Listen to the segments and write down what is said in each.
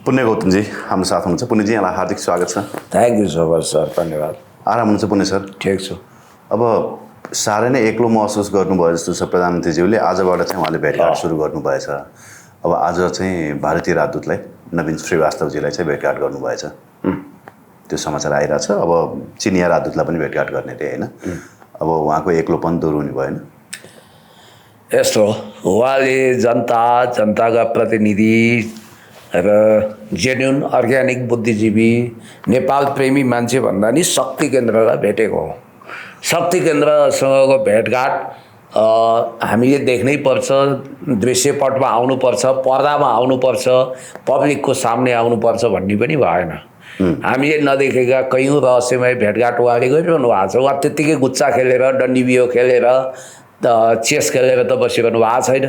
पुण्य गौतमजी हाम्रो साथ हुनुहुन्छ। पुण्यजी यहाँलाई हार्दिक स्वागत छ। Thank you so much sir, धन्यवाद। आराम हुनुहुन्छ पुण्य सर? ठिक छु। अब साह्रै नै एक्लो महसुस गर्नुभयो जस्तो छ प्रधानमन्त्रीज्यूले। आजबाट चाहिँ उहाँले भेटघाट सुरु गर्नुभएछ। अब आज चाहिँ भारतीय राजदूतलाई नवीन श्रीवास्तवजीलाई चाहिँ भेटघाट गर्नुभएछ। त्यो समाचार आइरहेछ। अब चिनिया राजदूतलाई पनि भेटघाट गर्ने रे होइन। अब उहाँको एक्लोपन दूर हुने भएन। यस्तो उहाँले जनताका प्रतिनिधि र जेन्युन अर्ग्यानिक बुद्धिजीवी नेपाल प्रेमी मान्छे भन्दा नि शक्ति केन्द्रलाई भेटेको हो। शक्ति केन्द्रसँगको भेटघाट हामीले देख्नै पर्छ, दृश्यपटमा आउनुपर्छ, पर्दामा आउनुपर्छ, पब्लिकको सामने आउनुपर्छ भन्ने पनि भएन। हामीले नदेखेका कयौँ रहस्यमय भेटघाट उहाँले गरिरहनु भएको छ। उहाँ त्यत्तिकै गुच्चा खेलेर, डन्डी बियो खेलेर, चेस खेलेर त बसिरहनु भएको छैन।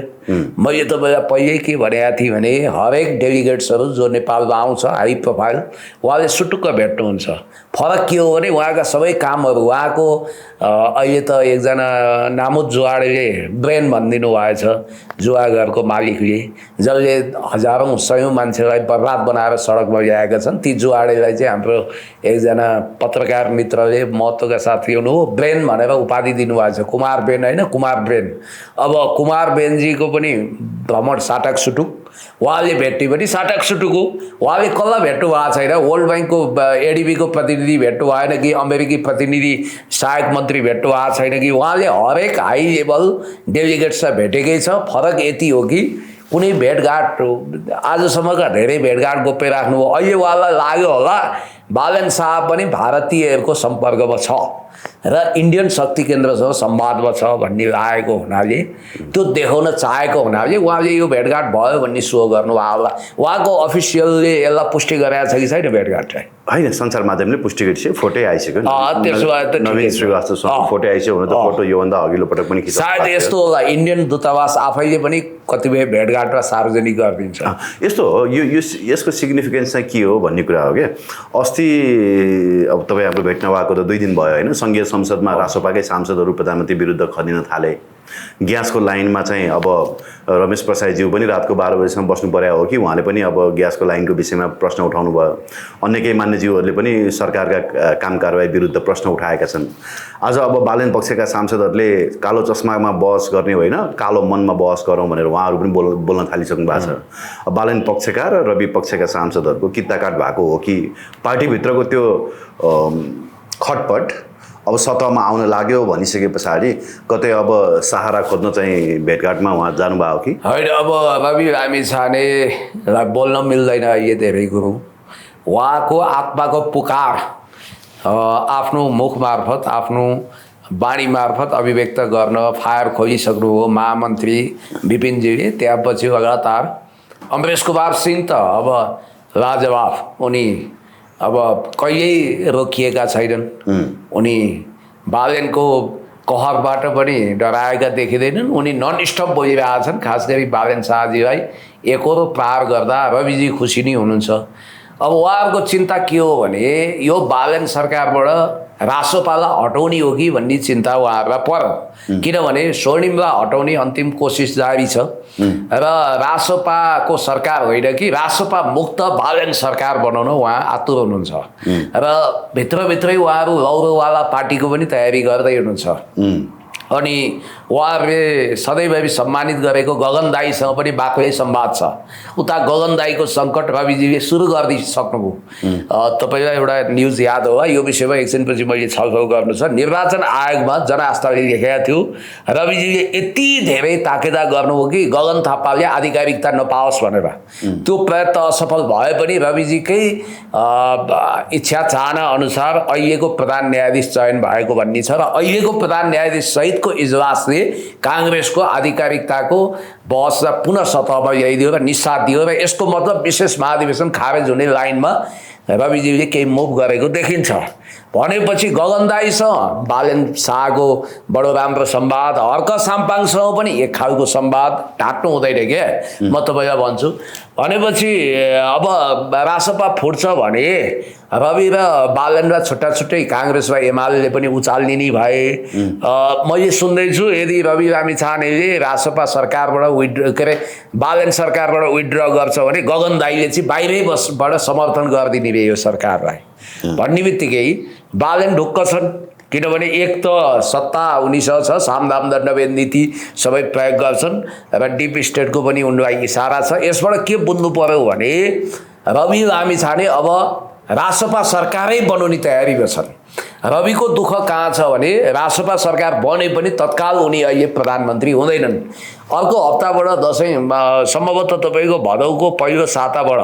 मैले तपाईँलाई पहिल्यै के भनेको थिएँ भने हरेक डेलिगेट्सहरू जो नेपालमा आउँछ हाई प्रोफाइल, उहाँले सुटुक्क भेट्नुहुन्छ। फरक के हो भने उहाँका सबै कामहरू, उहाँको अहिले त एकजना नामुद जुवाडेले ब्रेन भनिदिनु भएछ, जुवाघरको मालिकले, जसले हजारौँ सयौँ मान्छेलाई बर्बाद बनाएर सडकमा ल्याएका छन्। ती जुवाडेलाई चाहिँ हाम्रो एकजना पत्रकार मित्रले महत्त्वका साथ ल्याउनु हो, ब्रेन भनेर उपाधि दिनुभएको छ। कुमार ब्रेन होइन, कुमार ब्रेन। अब कुमार ब्रेनजीको पनि भ्रमण साटक सुटुक, उहाँले भेट्ने पनि साटक सुटुक हो। उहाँले कसलाई भेट्नु भएको छैन। वर्ल्ड ब्याङ्कको एडिबीको प्रतिनिधि भेट्नु भएन कि अमेरिकी प्रतिनिधि सहायक मन्त्री भेट्नु भएको छैन कि। उहाँले हरेक हाई लेभल डेलिगेट्सलाई भेटेकै छ। फरक यति हो कि कुनै भेटघाट आजसम्मका धेरै भेटघाट गोप्य राख्नुभयो। अहिले उहाँलाई लाग्यो होला बालन शाह पनि भारतीयहरूको सम्पर्कमा छ र इन्डियन शक्ति केन्द्रसँग संवादमा छ भन्ने लागेको हुनाले, त्यो देखाउन चाहेको हुनाले उहाँले यो भेटघाट भयो भन्ने सो गर्नुभयो होला। उहाँको अफिसियलले यसलाई पुष्टि गरेको छ कि छैन भेटघाट चाहिँ? होइन, सञ्चार माध्यमले पुष्टि गरिसक्यो, फोटै आइसक्यो। त्यसो भए त नवीन श्रीवास्तवसँग फोटो आइसक्यो भने त फोटो योभन्दा अघिल्लो पटक पनि खिच्छ। सायद यस्तो होला, इन्डियन दूतावास आफैले पनि कतिपय भेटघाटमा सार्वजनिक गरिदिन्छ। यस्तो हो, यसको सिग्निफिकेन्स चाहिँ के हो भन्ने कुरा हो क्या। अस्ति अब तपाईँ हाम्रो भेट्न भएको त 2 दिन भयो होइन। सङ्घीय संसदमा रासोपाकै सांसदहरू प्रधानमन्त्री विरुद्ध खनिन थाले। ग्यासको लाइनमा चाहिँ अब रमेश प्रसादज्यू पनि रातको 12 बजीसम्म बस्नु पर्यो हो कि उहाँले पनि अब ग्यासको लाइनको विषयमा प्रश्न उठाउनु भयो। अन्य केही मान्यज्यूहरूले पनि सरकारका काम कारबाही विरुद्ध प्रश्न उठाएका छन्। आज अब बालन पक्षका सांसदहरूले कालो चस्मामा बहस गर्ने होइन, कालो मनमा बहस गरौँ भनेर उहाँहरू पनि बोल्न थालिसक्नु भएको छ। अब बालन पक्षका र रवि पक्षका सांसदहरूको कित्ताकाट भएको हो कि पार्टीभित्रको त्यो खटपट अब सतहमा आउन लाग्यो भनिसके पछाडि कतै अब सहारा खोज्न चाहिँ भेटघाटमा उहाँ जानुभयो कि होइन? अब रवि लामिछानेलाई बोल्न मिल्दैन यो धेरै कुरो। उहाँको आत्माको पुकार आफ्नो मुख मार्फत, आफ्नो बाणी मार्फत अभिव्यक्त गर्न फायर खोलिसक्नु हो महामन्त्री विपिनजीले। त्यसपछि लगातार अमरेश कुमार सिंह त अब लाजवाब, उनी अब कहिल्यै रोकिएका छैनन्। उनी बालनको कहरबाट पनि डराएका देखिँदैनन्। उनी नन स्टप बोलिरहेछन्। खास गरी बालन शाहजीलाई एकहोरो प्रहार गर्दा रविजी खुसी नै हुनुहुन्छ। अब उहाँहरूको चिन्ता के हो भने यो बालन सरकारबाट रासोपालाई हटाउने हो कि भन्ने चिन्ता उहाँहरूलाई पर्यो। किनभने स्वर्णिमलाई हटाउने अन्तिम कोसिस जारी छ र रासोपाको सरकार होइन कि रासोपा मुक्त बालन सरकार बनाउन उहाँ आतुर हुनुहुन्छ र भित्रभित्रै उहाँहरू लौरोवाला पार्टीको पनि तयारी गर्दै हुनुहुन्छ। अनि उहाँहरूले सधैँभरि सम्मानित गरेको गगन दाईसँग पनि बाक्लै संवाद छ। उता गगन दाईको सङ्कट रविजीले सुरु गरिदिइसक्नुभयो। तपाईँलाई एउटा न्युज याद होला, यो विषयमा एकछिनपछि मैले छलफल गर्नु छ। निर्वाचन आयोगमा जनआस्थाले लेखेका थियो रविजीले यति धेरै ताकेदा गर्नुभयो कि गगन थापाले आधिकारिकता नपाओस् भनेर। त्यो प्रयत्न असफल भए पनि रविजीकै इच्छा चाहना अनुसार अहिलेको प्रधान न्यायाधीश चयन भएको भन्ने छ र अहिलेको प्रधान न्यायाधीश सहित को इजलासले कांग्रेसको आधिकारिकताको बहसलाई पुनः सतहमा ल्याइदियो र निसाथ दियो र यसको मतलब विशेष महाधिवेशन खारेज हुने लाइनमा रविजीले केही मुभ गरेको देखिन्छ भनेपछि गगनदाईसँग बालेन शाहको बडो राम्रो संवाद, हर्क साम्पाङसँग पनि एक खालको संवाद ढाँट्नु हुँदैन क्या। म तपाईँलाई भन्छु भनेपछि अब रासपा फुट्छ भने रवि र बालेन र छुट्टा छुट्टै काङ्ग्रेस र एमाले पनि उचालिने भए। मैले सुन्दैछु यदि रवि लामिछानेले रासपा सरकारबाट के अरे बालेन सरकारबाट विथड्र गर्छ भने गगनदाईले चाहिँ बाहिरैबाट समर्थन गरिदिने रे यो सरकारलाई भन्ने बित्तिकै बालेन ढुक्क छन्। किनभने एक त सत्ता उनीसँग छ, सामदाम दण्डभेद नीति सबै प्रयोग गर्छन् र डिप स्टेटको पनि उनलाई इसारा छ। यसबाट के बुझ्नु पर्यो भने रवि लामिछाने अब रासपा सरकारै बनाउने तयारीमा छन्। रविको दुःख कहाँ छ भने रासपा सरकार बने पनि तत्काल उनी अहिले प्रधानमन्त्री हुँदैनन्। अर्को हप्ताबाट दसैँ सम्भवतः तपाईँको भदौको पहिलो साताबाट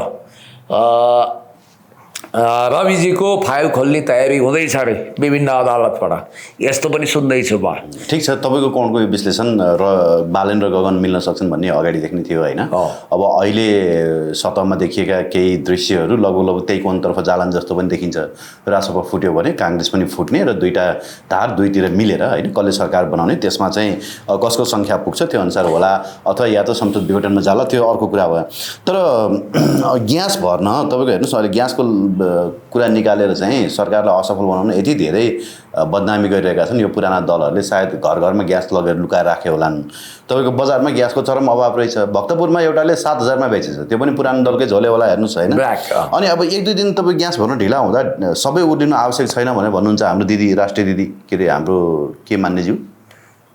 रविजीको फाइल खोल्ने तयारी हुँदैछ अरे विभिन्न अदालतबाट, यस्तो पनि सुन्दैछु म। ठिक छ, तपाईँको कोणको यो विश्लेषण र बालेन र गगन मिल्न सक्छन् भन्ने अगाडि देख्ने थियो होइन। अब अहिले सतहमा देखिएका केही दृश्यहरू लगभग त्यही कोणतर्फ जालान जस्तो पनि देखिन्छ। रासपा फुट्यो भने काङ्ग्रेस पनि फुट्ने र दुईटा धार दुईतिर मिलेर होइन कसले सरकार बनाउने, त्यसमा चाहिँ कसको सङ्ख्या पुग्छ त्यो अनुसार होला अथवा या त संसद विघटनमा जाला, त्यो अर्को कुरा भयो। तर ग्यास भर्न तपाईँको हेर्नुहोस् अहिले ग्यासको कुरा निकालेर चाहिँ सरकारलाई असफल बनाउन यति धेरै बदनामी गरिरहेका छन् यो पुराना दलहरूले। सायद घर घरमा ग्यास लगेर लुकाएर राखे होलान्। तपाईँको बजारमा ग्यासको चरम अभाव रहेछ। भक्तपुरमा एउटाले 7,000मा बेचेछ, त्यो पनि पुरानो दलकै झोले होला हेर्नुहोस् होइन। अनि अब एक दुई दिन तपाईँ ग्यास भर्न ढिला हुँदा सबै उर्लिनु आवश्यक छैन भनेर भन्नुहुन्छ हाम्रो दिदी, राष्ट्रिय दिदी के अरे हाम्रो के मान्नेज्यू,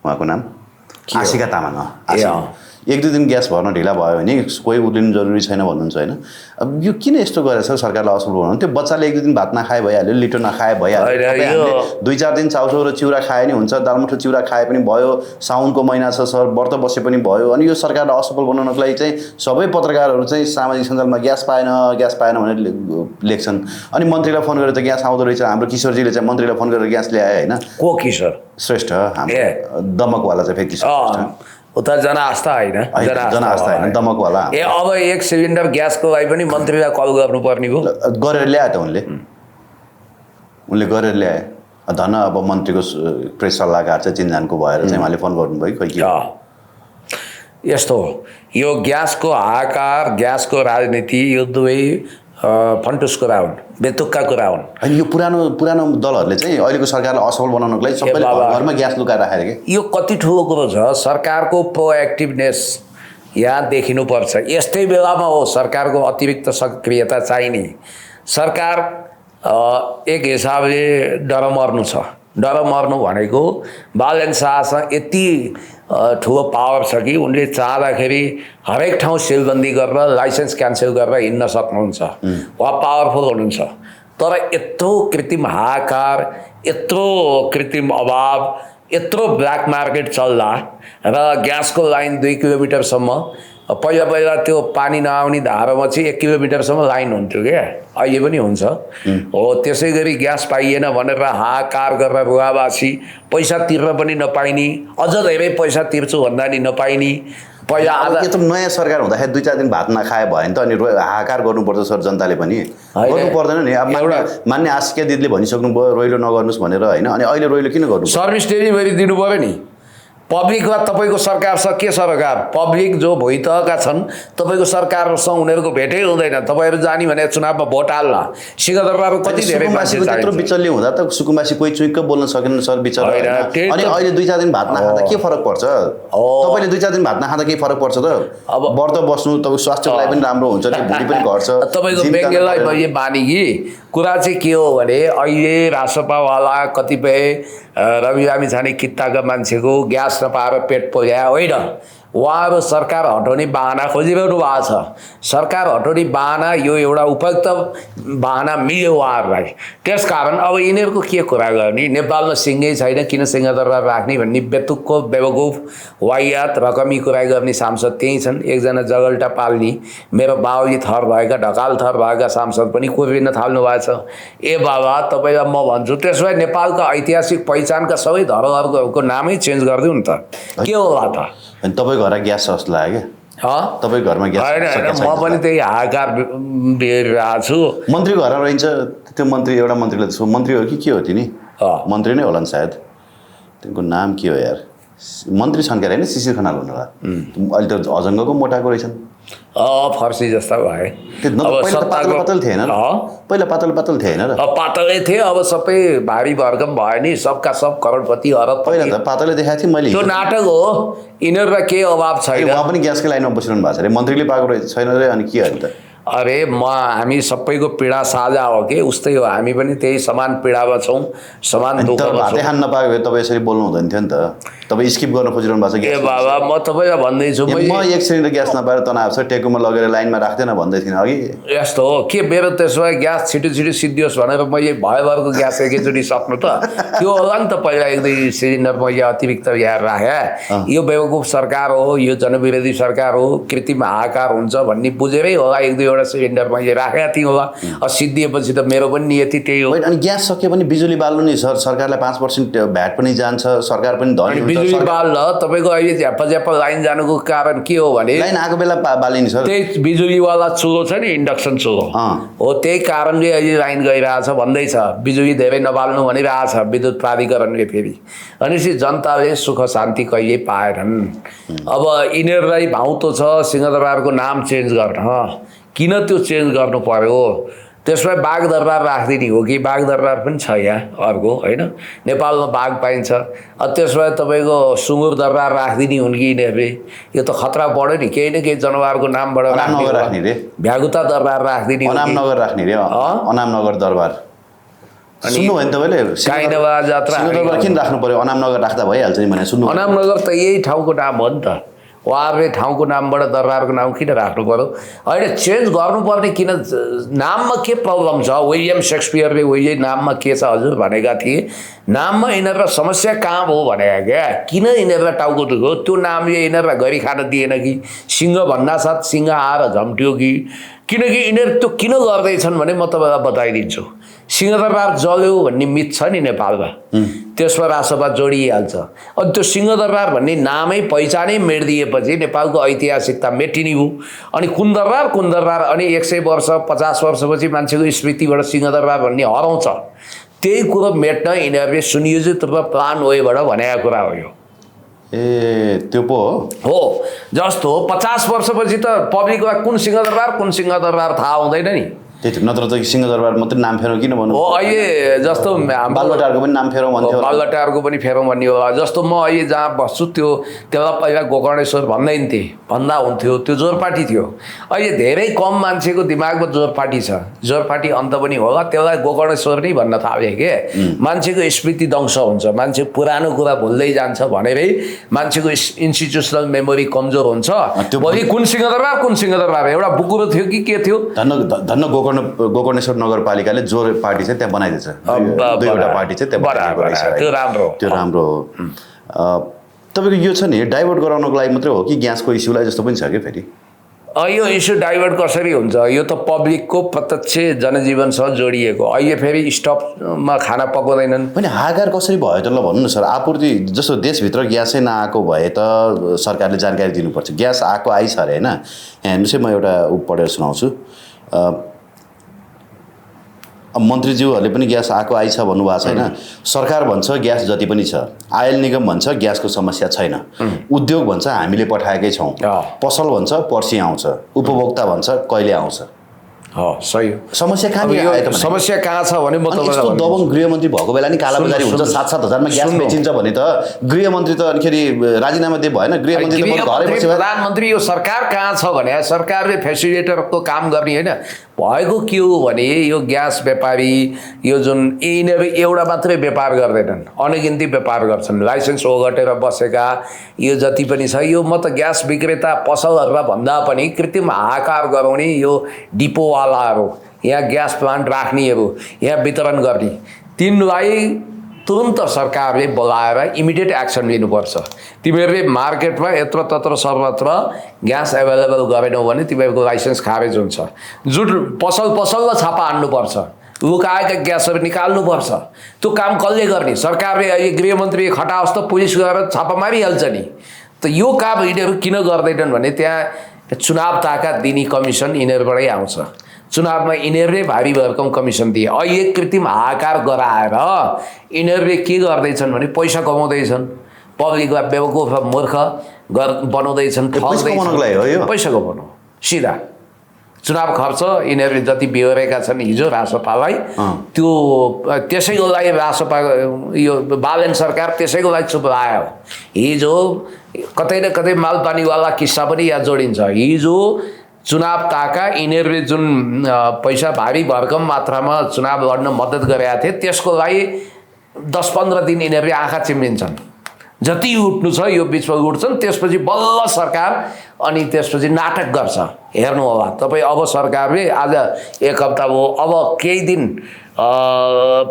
उहाँको नाम आशिका तामाङ। एक दुई दिन ग्यास भर्न ढिला भयो भने कोही उर्लिनु जरुरी छैन भन्नुहुन्छ होइन। अब यो किन यस्तो गरेछ सरकारलाई असफल बनाउनु? त्यो बच्चाले एक दुई दिन भात नखाए भइहाल्यो, लिटो नखाए भइहाल्यो, 2-4 दिन चाउचाउ र चिउरा खाए नि हुन्छ, दालमुठो चिउरा खाए पनि भयो, साउनको महिना छ सर, व्रत बसे पनि भयो। अनि यो सरकारलाई असफल बनाउनको लागि चाहिँ सबै पत्रकारहरू चाहिँ सामाजिक सञ्जालमा ग्यास पाएन भनेर लेख्छन्। अनि मन्त्रीलाई फोन गरेर त ग्यास आउँदो रहेछ, हाम्रो किशोरजीले चाहिँ मन्त्रीलाई फोन गरेर ग्यास ल्याए होइन। को किशोर श्रेष्ठ, हाम्रो दमकवाला चाहिँ फेरि किशोर उता जनआस्था होइन, जनआस्था होइन दमकवाला। अब एक सिलिन्डर ग्यासको लागि पनि मन्त्रीलाई कल गर्नुपर्ने भयो, गरेर ल्याए त उनले गरेर ल्याए। धन अब मन्त्रीको प्रेस सल्लाहकार चाहिँ चिन्जानको भएर चाहिँ उहाँले फोन गर्नुभयो खोइ के। यस्तो यो ग्यासको हाहाकार, ग्यासको राजनीति यो दुवै फन्टुस कुरा हुन्, बेतुक्का कुरा हुन्। अनि यो पुरानो दलहरूले चाहिँ अहिलेको सरकारलाई असफल बनाउनको लागि सबैले घरमा ग्यास लुकाएर राखेर के यो कति ठुलो कुरो छ। सरकारको प्रोएक्टिभनेस यहाँ देखिनुपर्छ। यस्तै बेलामा हो सरकारको अतिरिक्त सक्रियता चाहिने। सरकार एक हिसाबले डरमर्नु छ। डरमर्नु भनेको बालेन शाहसँग यति ठुलो पावर छ कि उनले चाहँदाखेरि हरेक ठाउँ सिलबन्दी गरेर लाइसेन्स क्यान्सल गरेर हिँड्न सक्नुहुन्छ। उहाँ पावरफुल हुनुहुन्छ। तर यत्रो कृत्रिम हाहाकार, यत्रो कृत्रिम अभाव, यत्रो ब्ल्याक मार्केट चल्दा र ग्यासको लाइन 2 किलोमिटरसम्म, पहिला त्यो पानी नआउने धारामा चाहिँ 1 किलोमिटरसम्म लाइन हुन्थ्यो क्या, अहिले पनि हुन्छ हो। त्यसै गरी ग्यास पाइएन भनेर हाहाकार गरेर रुवाबासी, पैसा तिर्न पनि नपाइने, अझ धेरै पैसा तिर्छु भन्दा नि नपाइने। पहिला यत्रो नयाँ सरकार हुँदाखेरि 2-4 दिन भात नखाए भयो नि त, अनि हाहाकार गर्नुपर्छ सर जनताले पनि, गर्नु पर्दैन नि। अब एउटा मान्ने आशिका दिदीले भनिसक्नु भयो रोइलो नगर्नुहोस् भनेर होइन। अनि अहिले रोइलो किन गर्नु? सर्भिस डेलिभरी दिनु पऱ्यो नि। पब्लिकमा तपाईँको सरकारसँग के सरकार, पब्लिक जो भुइँतहका छन् तपाईँको सरकारसँग उनीहरूको भेटै हुँदैन। तपाईँहरू जाने भने चुनावमा भोट हाल्न, सिंहदरबारमा कति धेरै मान्छे त्यत्रो बिचल्ली हुँदा त सुकुम्बासी कोही चुइक्क बोल्न सकेन सर बिचरा। अनि अहिले 2-4 दिन भात नखाँदा के फरक पर्छ? तपाईँले 2-4 दिन भात नखाँदा के फरक पर्छ त? अब व्रत बस्नु तपाईँको स्वास्थ्यको लागि पनि राम्रो हुन्छ, भुँडी पनि घट्छ। तपाईँको व्यङ्ग्यलाई मैले माने कि कुरा चाहिँ के हो भने अहिले रासपावाला कतिपय रवि लामिछाने कित्ताका मान्छेको ग्यास नपाएर पेट पोल्या होइन, उहाँहरू सरकार हटाउने बाहना खोजिरहनु भएको छ। सरकार हटाउने बाहना यो एउटा उपयुक्त बाहना मिल्यो उहाँहरूलाई। त्यसकारण अब यिनीहरूको के कुरा गर्ने? नेपालमा सिंहै छैन, किन सिंहदरबार राख्ने भन्ने बेतुकको बेवकुफ वाहियात रकमी कुरा गर्ने सांसद त्यही छन्। एकजना जगल्टा पाल्ने मेरो बाहुली थर भएका, ढकाल थर भएका सांसद पनि कुर्रिन थाल्नु भएको छ। ए बाबा तपाईँलाई म भन्छु, त्यसो भए नेपालका ऐतिहासिक पहिचानका सबै धरोहरको नामै चेन्ज गरिदिउँ नि त, के होला त? अनि तपाईँको घर ग्यास सस्तो लाग्यो क्या? तपाईँको घरमा ग्यास होइन सकिएको म पनि त्यही हाहाकार बेरिरहेको छु। मन्त्रीको घरमा रहन्छ त्यो मन्त्री, एउटा मन्त्रीले त मन्त्री हो कि के हो तिनी? मन्त्री नै होला नि सायद। तिनको नाम के हो यार? मन्त्री छन् क्या होइन? शिशिर खनाल हुनु होला। अहिले त अजङ्गको मोटाको रहेछन्। फर्सी जस्ता भए। पहिला पातल थिएन र? पहिला पातल थिएन र? पातलै थिए, अब सबै भारी भरकम भयो नि, सबका सब करोडपति अरबपति। पहिला त पातलै देखाएको थिएँ मैले। त्यो नाटक हो, यिनीहरूलाई केही अभाव छैन। उहाँ पनि ग्यासकै लाइनमा बसिरहनु भएको छ अरे, मन्त्रीले पाएको छैन रे, अनि के अहिले त? अरे हामी सबैको पीडा साझा हो कि, उस्तै हो, हामी पनि त्यही समान पीडामा छौँ, समान दुःखमा छौँ। भातै खान नपाएको भए तपाईँ यसरी बोल्नु हुँदैन थियो नि त। तपाईँ स्किप गर्न खोजिरहनु भएको छ। ए बाबा, म तपाईँलाई भन्दैछु, म एक सिलिन्डर ग्यास नपाएर तनाव छ, टेकुमा लगेर लाइनमा राख्दैन भन्दै थिइनँ अघि। यस्तो हो के, मेरो त्यसो भए ग्यास छिटो सिद्धियोस् भनेर म यही भयभरको ग्यास एकैचोटि सक्नु त त्यो होला नि त। पहिला 1-2 सिलिन्डर मैले अतिरिक्त यहाँ राखेँ। यो बेवकुफ सरकार हो, यो जनविरोधी सरकार हो, कृत्रिम हाहाकार हुन्छ भन्ने बुझेरै होला 1-2 सिलिन्डर मैले राखेका थिएँ होला। सिद्धिएपछि त मेरो पनि नियति त्यही हो। अनि ग्यास सक्यो भने बिजुली बाल्नु नि सर, सरकारलाई 5% भ्याट पनि जान्छ, सरकार पनि धनी हुन्छ। बिजुली बाल्न तपाईँको अहिले झ्याप्पा लाइन जानुको कारण के हो भने, लाइन आएको बेला बालिने सर, त्यही बिजुलीवाला चुलो छ नि, इन्डक्सन चुलो हो, त्यही कारणले अहिले लाइन गइरहेछ भन्दैछ। बिजुली धेरै नबाल्नु भनिरहेछ विद्युत प्राधिकरणले फेरि। भनेपछि जनताले सुख शान्ति कहिले पाएनन्। अब यिनीहरूलाई भाउतो छ सिंहदरबारको नाम चेन्ज गर्न, किन त्यो चेन्ज गर्नु पर्यो? त्यसमा बागदरबार राखिदिने हो कि? बागदरबार पनि छ यहाँ अर्को, होइन? नेपालमा बाघ पाइन्छ। त्यसमा तपाईँको सुँगुर दरबार राखिदिने हुन् कि यिनीहरूले? यो त खतरा बढ्यो नि, केही न केही जनावरको नामबाट राख्ने रे। भ्यागुता दरबार राखिदिने, अनामनगर राख्ने रे, अनामनगर दरबार। सुन्नु भयो नि तपाईँले? काइनवा जात्रा दरबार किन राख्नु पर्यो? अनामनगर राख्दा भइहाल्छ नि भने सुन्नु। अनामनगर त यही ठाउँको नाम हो नि त, उहाँहरूले ठाउँको नामबाट दरबारको नाम किन राख्नु पर्यो? होइन, चेन्ज गर्नुपर्ने किन? नाममा के प्रब्लम छ? विलियम सेक्सपियरले यही नाममा के छ हजुर भनेका थिए। नाममा यिनीहरूलाई समस्या कहाँ हो भनेका क्या? किन यिनीहरूलाई टाउको दुख्यो? त्यो नामले यिनीहरूलाई गरी खान दिएन कि? सिंह भन्नासाथ सिंह आएर झम्ट्यो कि? किनकि यिनीहरू त्यो किन गर्दैछन् भने म तपाईँलाई बताइदिन्छु। सिंहदरबार जल्यो भन्ने मिथ छ नि नेपालमा, त्यसमा रासोपा जोडिहाल्छ। अनि त्यो सिंहदरबार भन्ने नामै पहिचानै मेटिदिएपछि नेपालको ऐतिहासिकता मेटिने हो। अनि कुन दरबार अनि 100 वर्ष 50 वर्षपछि मान्छेको स्मृतिबाट सिंहदरबार भन्ने हराउँछ। त्यही कुरो मेट्न यिनीहरूले सुनियोजित रूपमा प्लान वेबाट भनेको कुरा हो यो। ए त्यो पो हो। जस्तो 50 वर्षपछि त पब्लिकलाई कुन सिंहदरबार थाहा हुँदैन नि। त्यही त, नत्र त सिंहदरबार मात्रै नाम फेरौँ किन भन्नु? हो, अहिले जस्तो बालुवाटारको पनि नाम फेरौँ भन्थ्यो। बालुवाटारको पनि फेरौँ भन्ने हो। जस्तो म अहिले जहाँ बस्छु त्यसलाई पहिला गोकर्णेश्वर भन्दैन थिएँ, भन्दा हुन्थ्यो, त्यो जोरपाटी थियो। अहिले धेरै कम मान्छेको दिमागमा जोरपाटी छ, जोरपाटी अन्त पनि होला, त्यसलाई गोकर्णेश्वर नै भन्न थाले के? मान्छेको स्मृति ध्वंस हुन्छ, मान्छे पुरानो कुरा भुल्दै जान्छ भनेरै मान्छेको इन्स्टिट्युसनल मेमोरी कमजोर हुन्छ। भोलि कुन सिंहदरबार एउटा बुकुरो थियो कि के थियो? धन्न गोकर्णेश्वर नगरपालिकाले जो पार्टी चाहिँ त्यहाँ बनाइदिएछ, 2वटा पार्टी चाहिँ त्यहाँ बनाएको रहेछ। त्यो राम्रो हो। तपाईँको यो छ नि, डाइभर्ट गराउनको लागि मात्रै हो कि ग्यासको इस्युलाई जस्तो पनि छ कि फेरि? यो इस्यु डाइभर्ट कसरी हुन्छ? यो त पब्लिकको प्रत्यक्ष जनजीवनसँग जोडिएको। अहिले फेरि स्टपमा खाना पकाउँदैनन् पनि। हाहाकार कसरी भयो त ल भन्नु न सर? आपूर्ति जस्तो देशभित्र ग्यासै नआएको भए त सरकारले जानकारी दिनुपर्छ। ग्यास आएको आइछ अरे होइन? हेर्नुहोस् है, म एउटा पढेर सुनाउँछु। मन्त्रीज्यूहरूले पनि ग्यास आएको आइछ भन्नुभएको छैन। सरकार भन्छ ग्यास जति पनि छ, आयल निगम भन्छ ग्यासको समस्या छैन, उद्योग भन्छ हामीले पठाएकै छौँ, पसल भन्छ पर्सि आउँछ, उपभोक्ता भन्छ कहिले आउँछ। सही हो। समस्या कहाँ समस्या कहाँ छ भने म यस्तो दबङ गृहमन्त्री भएको बेला नि कालाबजारी हुन्छ, 7-7 हजारमा ग्यास बेचिन्छ भने त गृहमन्त्री त अनिखेरि राजीनामा दिए भएन? गृहमन्त्री त घरै बसेर प्रधानमन्त्री यो सरकार कहाँ छ भने सरकारले फेसिलिटेटरको काम गर्ने होइन। भएको के हो भने यो ग्यास व्यापारी, यो जुन यिनीहरू एउटा मात्रै व्यापार गर्दैनन्, अनगिन्ती व्यापार गर्छन्, लाइसेन्स ओगटेर बसेका यो जति पनि छ। यो म त ग्यास विक्रेता पसलहरूलाई भन्दा पनि कृत्रिम हाहाकार गराउने यो डिपोवालाहरू, यहाँ ग्यास प्लान्ट राख्नेहरू, यहाँ वितरण गर्ने, तिनलाई तुरन्त सरकारले बोलाएर इमिडिएट एक्सन लिनुपर्छ। तिमीहरूले मार्केटमा यत्र तत्र सर्वत्र ग्यास एभाइलेबल गरेनौ भने तिमीहरूको लाइसेन्स खारेज हुन्छ। जुन पसलमा छापा हान्नुपर्छ, लुकाएका ग्यासहरू निकाल्नुपर्छ। त्यो काम कसले गर्ने? सरकारले अहिले गृहमन्त्री खटाओस् त पुलिस गएर छापा मारिहाल्छ नि। त यो काम यिनीहरू किन गर्दैनन् भने त्यहाँ चुनाव ताका दिने कमिसन यिनीहरूबाटै आउँछ। चुनावमा यिनीहरूले भारी भरकम कमिसन दिए। अहिले कृत्रिम हाहाकार गराएर यिनीहरूले के गर्दैछन् भने पैसा कमाउँदैछन्, पब्लिकलाई बेवकुफ मूर्ख बनाउँदैछन्, पैसा कमाउनु सिधा। चुनाव खर्च यिनीहरूले जति बेहोरेका छन् हिजो रासपालाई त्यो त्यसैको लागि रासपा यो बालन सरकार त्यसैको लागि चुप लाग्यो। हिजो कतै न कतै मालपानीवाला किस्सा पनि यहाँ जोडिन्छ। हिजो चुनाव ताका यिनीहरूले जुन पैसा भारी भरकम मात्रामा चुनाव लड्न मद्दत गरेका थिए त्यसको लागि 10-15 दिन यिनीहरूले आँखा चिम्लिन्छन्। जति उठ्नु छ यो बिचमा उठ्छन्, त्यसपछि बल्ल सरकार अनि त्यसपछि नाटक गर्छ। हेर्नु होला तपाईँ, अब सरकारले आज 1 हप्ता भयो, अब केही दिन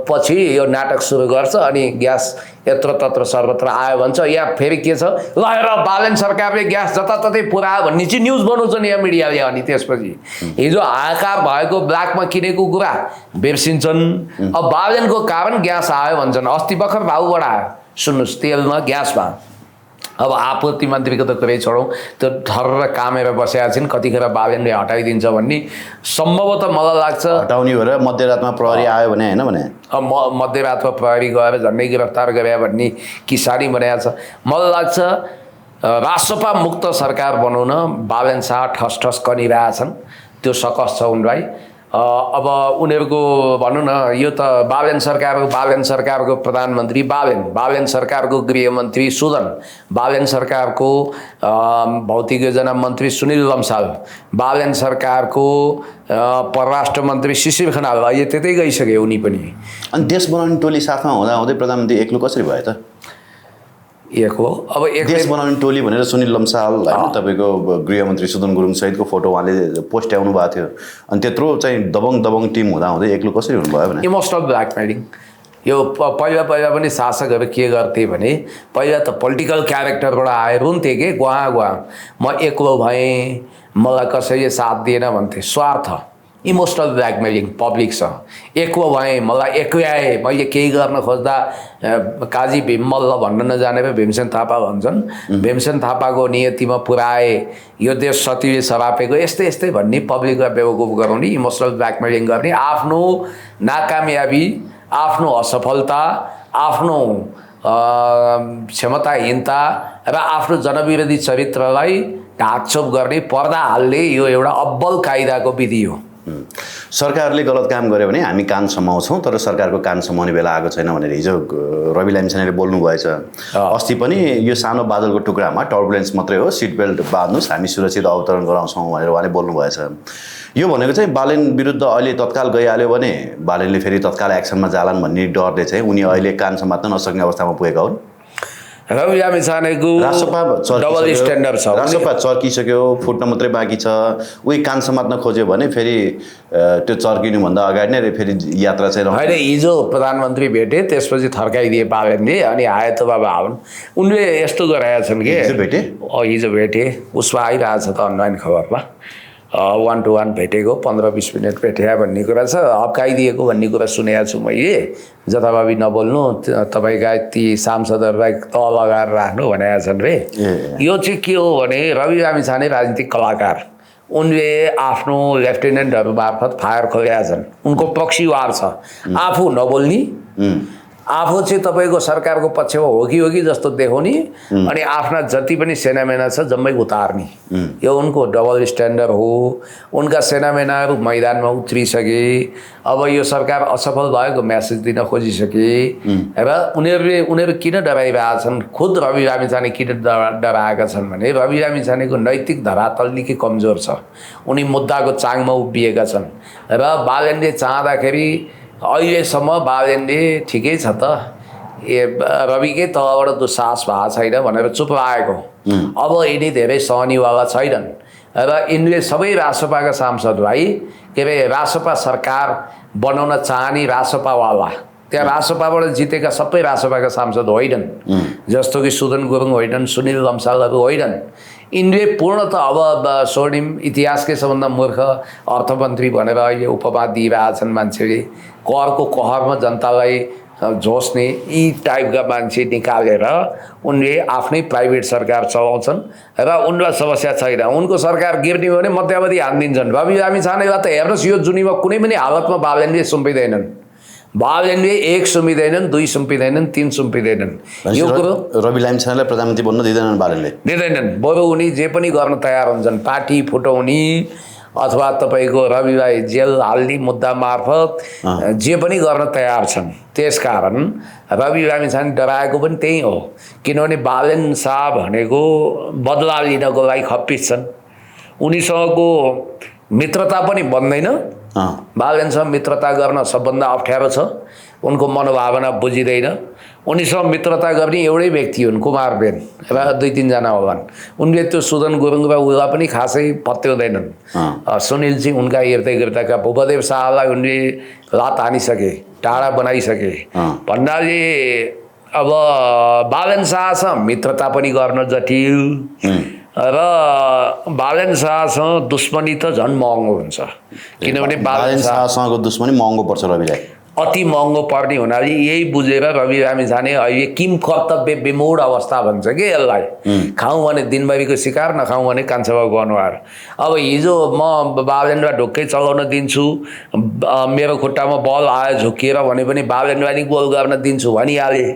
पछि यो नाटक सुरु गर्छ अनि ग्यास यत्र तत्र सर्वत्र आयो भन्छ। या फेरि के छ, ल हेर बालन सरकारले ग्यास जताततै पुऱ्यायो भन्ने चाहिँ न्युज बनाउँछ नि यहाँ मिडियाले। अनि त्यसपछि हिजो हाहाकार भएको ब्ल्याकमा किनेको कुरा बिर्सिन्छन्। अब बालनको कारण ग्यास आयो भन्छन्। अस्ति भर्खर भाउ बढायो, सुन्नुहोस्, तेलमा ग्यासमा। अब आपूर्ति मन्त्रीको त कुरै छोडौँ, त्यो ठर्र कामेर बसेका छिन्, कतिखेर बालनले हटाइदिन्छ भन्ने सम्भवतः मलाई लाग्छ। हटाउने भएर मध्यरातमा प्रहरी आयो भने होइन भने मध्यरातमा प्रहरी गएर झन्डै गिरफ्तार गरे भन्ने किस्सा नि बनाएको छ। मलाई लाग्छ रासपा मुक्त सरकार बनाउन बालन शाह ठस ठस कनिरहेछन्। त्यो सकस छ उनलाई। अब उनीहरूको भनौँ न, यो त बालन सरकारको प्रधानमन्त्री बालन सरकारको गृहमन्त्री सुदन, बालन सरकारको भौतिक योजना मन्त्री सुनिल लम्साल, बालन सरकारको परराष्ट्र मन्त्री शिशिर खनाल, अहिले त्यतै गइसके उनी पनि। अनि देश बनाउने टोली साथमा हुँदै प्रधानमन्त्री एक्लो कसरी भयो त? एक्लो अब देश बनाउने टोली भनेर सुनिल लम्साल होइन, तपाईँको गृहमन्त्री सुदन गुरुङ सहितको फोटो उहाँले पोस्ट आउनु भएको थियो। अनि त्यत्रो चाहिँ दबङ टिम हुँदै एक्लो कसरी हुनुभयो भने? Emotional blackmailing. यो पहिला पनि शासकहरू के गर्थे भने पहिला त पोलिटिकल क्यारेक्टरबाट आए, रुन्थे के गुहाँ म एक्लो भएँ, मलाई कसैले साथ दिएन भन्थे। स्वार्थ, इमोसनल ब्ल्याकमेलिङ पब्लिकसँग। एक्लो भएँ, मलाई एक्लै आए, मैले केही गर्न खोज्दा काजी भीममल्ल भन्न नजानेर भीमसेन थापा भन्छन्, भीमसेन थापाको नियतिमा पुऱ्याए, यो देश सतीले सरापेको, यस्तै भन्ने पब्लिकलाई बेवकुफ गराउने, इमोसनल ब्ल्याकमेलिङ गर्ने, आफ्नो नाकामयाबी, आफ्नो असफलता, आफ्नो क्षमताहीनता र आफ्नो जनविरोधी चरित्रलाई ढाकछोप गर्ने, पर्दा हाल्ने यो एउटा अब्बल कायदाको विधि हो। सरकारले गलत काम गर्यो भने हामी कान समाउँछौँ, तर सरकारको कान समाउने बेला आएको छैन भनेर हिजो रवि लामिछानेले बोल्नु भएछ। अस्ति पनि यो सानो बादलको टुक्रामा टर्बुलेन्स मात्रै हो, सिट बेल्ट बाँध्नुहोस्, हामी सुरक्षित अवतरण गराउँछौँ भनेर उहाँले बोल्नु भएछ। यो भनेको चाहिँ बालन विरुद्ध अहिले तत्काल गइहाल्यो भने बालनले फेरि तत्काल एक्सनमा जालान् भन्ने डरले चाहिँ उनी अहिले कान समात्न नसक्ने अवस्थामा पुगेका हुन्। रवि लामिछानेको डबल स्ट्यान्डर्ड छ। रासपा चर्किसक्यो, फुट्न मात्रै बाँकी छ। उही कान समात्न खोज्यो भने फेरि त्यो चर्किनुभन्दा अगाडि नै फेरि यात्रा चाहिँ होइन। हिजो प्रधानमन्त्री भेटे, त्यसपछि थर्काइदिए बालनले, अनि आए त बाबा आउन्। उनले यस्तो गराएका छन् कि हिजो भेटे, उसमा आइरहेछ त अनलाइन खबरमा, 1 to 1 भेटेको, 15-20 मिनट भेटे भन्ने कुरा छ, हप्काइदिएको भन्ने कुरा सुनेको छु मैले। जताभावी नबोल्नु, तपाईँका ती सांसदहरूलाई तल लगाएर राख्नु भनेका छन् रे। यो चाहिँ के हो भने रवि लामिछाने राजनीतिक कलाकार, उनले आफ्नो लेफ्टिनेन्टहरू मार्फत फायर खोलेका छन्, उनको पक्षीवार छ। आफू नबोल्ने, आफू चाहिँ तपाईँको सरकारको पक्षमा हो कि जस्तो देखाउने, अनि आफ्ना जति पनि सेनामेना छ जम्मै उतार्ने, यो उनको डबल स्ट्यान्डर्ड हो। उनका सेनामेनाहरू मैदानमा उत्रिसके, अब यो सरकार असफल भएको मेसेज दिन खोजिसके र उनीहरू किन डराइरहेछन्, खुद रवि लामिछाने किन डराएका छन् भने रवि लामिछानेको नैतिक धरातल निकै कमजोर छ। उनी मुद्दाको चाङमा उभिएका छन् र बालनले चाहँदाखेरि अहिलेसम्म बालनले ठिकै छ त, रविकै तलबाट दुस्साहस भएको छैन भनेर चुप लागेको। अब यिनी धेरै सहनीवाला छैनन् र यिनले सबै रासपाका सांसदलाई, के अरे रासपा सरकार बनाउन चाहने रासपावाला, त्यहाँ रासपाबाट जितेका सबै रासपाका सांसद होइनन्, जस्तो कि सुदन गुरुङ होइनन्, सुनिल लम्सालहरू होइनन्। यिनले पूर्णतः अब स्वर्णिम इतिहासकै सबभन्दा मूर्ख अर्थमन्त्री भनेर अहिले उपमा दिइरहेछन् मान्छेले। करको कहरमा जनतालाई झोस्ने यी टाइपका मान्छे निकालेर उनले आफ्नै प्राइभेट सरकार चलाउँछन् र उनलाई समस्या छैन। उनको सरकार गिर्ने हो भने मध्यावधि हानिदिन्छन्। रवि लामिछानेलाई त हेर्नुहोस्, यो जुनीमा कुनै पनि हालतमा बालनले सुम्पिँदैनन्। बालनले 1 सुम्पिँदैनन्, 2 सुम्पिँदैनन्, 3 सुम्पिँदैनन्। यो कुरो रवि लामिछानेलाई प्रधानमन्त्री बन्न दिँदैनन् बालनले, दिँदैनन्। बरु उनी जे पनि गर्न तयार हुन्छन्, पार्टी फुटाउने अथवा तपाईँको रविलाई जेल हाल्ने मुद्दा मार्फत जे पनि गर्न तयार छन्। त्यसकारण रवि लामिछाने डराएको पनि त्यही हो, किनभने बालन शाह भनेको बदला लिनको लागि खप्पिस छन्। उनीसँगको मित्रता पनि बन्दैन। बालनसँग मित्रता गर्न सबभन्दा अप्ठ्यारो छ। उनको मनोभावना बुझिँदैन। उनीसँग मित्रता गर्ने एउटै व्यक्ति हुन्, कुमार बेन र 2-3 जना होलान्। उनले त्यो सुदन गुरुङ र उसलाई पनि खासै पत्याउँदैनन्। सुनिल सिंह उनका हेर्दैका भूपदेव शाहलाई उनले लात हानिसके, टाढा बनाइसके भन्नाले अब बालन शाहसँग मित्रता पनि गर्न जटिल र बालन शाहसँग दुश्मनी त झन् महँगो हुन्छ। किनभने बालन शाहसँगको दुश्मनी महँगो पर्छ रविलाई, अति महँगो पर्ने हुनाले यही बुझेर रवि लामिछाने अहिले किम कर्तव्य विमूढ अवस्था भन्छ कि यसलाई। खाउँ भने दिनभरिको शिकार, नखाउँ भने कान्छाबाबुको अनुहार। अब हिजो म बालनलाई ढुक्कै चलाउन दिन्छु, मेरो खुट्टामा बल आयो झुकिएर भने पनि बालनलाई नि गोल गर्न दिन्छु भनिहाले।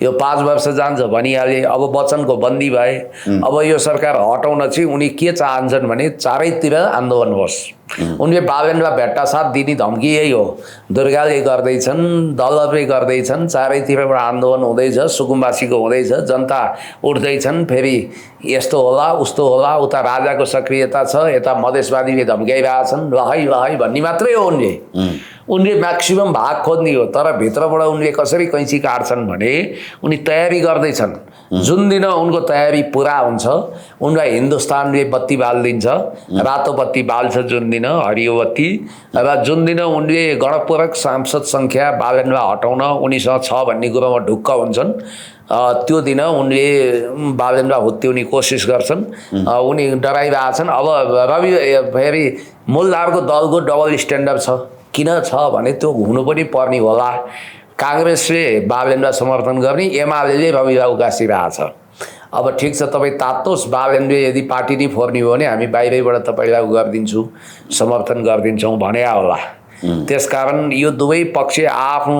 यो 5 वर्ष जान्छ भनिहाले। अब बच्चनको बन्दी भए। अब यो सरकार हटाउन चाहिँ उनी के चाहन्छन् भने चारैतिर आन्दोलन होस्। उनले बालनलाई भेट्टा साथ दिने धम्की यही हो। दुर्गाले गर्दैछन्, दलहरूले गर्दैछन्, चारैतिरबाट आन्दोलन हुँदैछ, सुकुम्बासीको हुँदैछ, जनता उठ्दैछन्, फेरि यस्तो होला उस्तो होला, उता राजाको सक्रियता छ, यता मधेसवादीले धम्काइरहेछन्, लहै भन्ने मात्रै हो। उनले म्याक्सिमम भाग खोज्ने हो। तर भित्रबाट उनले कसरी कैँची काट्छन् भने उनी तयारी गर्दैछन्। जुन दिन उनको तयारी पुरा हुन्छ, उनलाई हिन्दुस्तानले बत्ती बालिदिन्छ, रातो बत्ती बाल्छ जुन दिन, हरियो बत्ती। र जुन दिन उनले गणपूरक सांसद सङ्ख्या बालनलाई हटाउन उनीसँग छ भन्ने कुरोमा ढुक्क हुन्छन्, त्यो दिन उनले बालनलाई हुत्याउने कोसिस गर्छन्। उनी डराइरहेछन्। अब रवि फेरि मूलधारको दलको डबल स्ट्यान्डर्ड छ। किन छ भने त्यो हुनु पनि पर्ने होला। काङ्ग्रेसले बालनलाई समर्थन गर्ने, एमाले रविलाई उकासिरहेछ। अब ठिक छ, तपाईँ तात्तोस्, बालनले यदि पार्टी नै फोर्ने हो भने हामी बाहिरैबाट तपाईँलाई गरिदिन्छु, समर्थन गरिदिन्छौँ भने होला। त्यसकारण यो दुवै पक्ष आफ्नो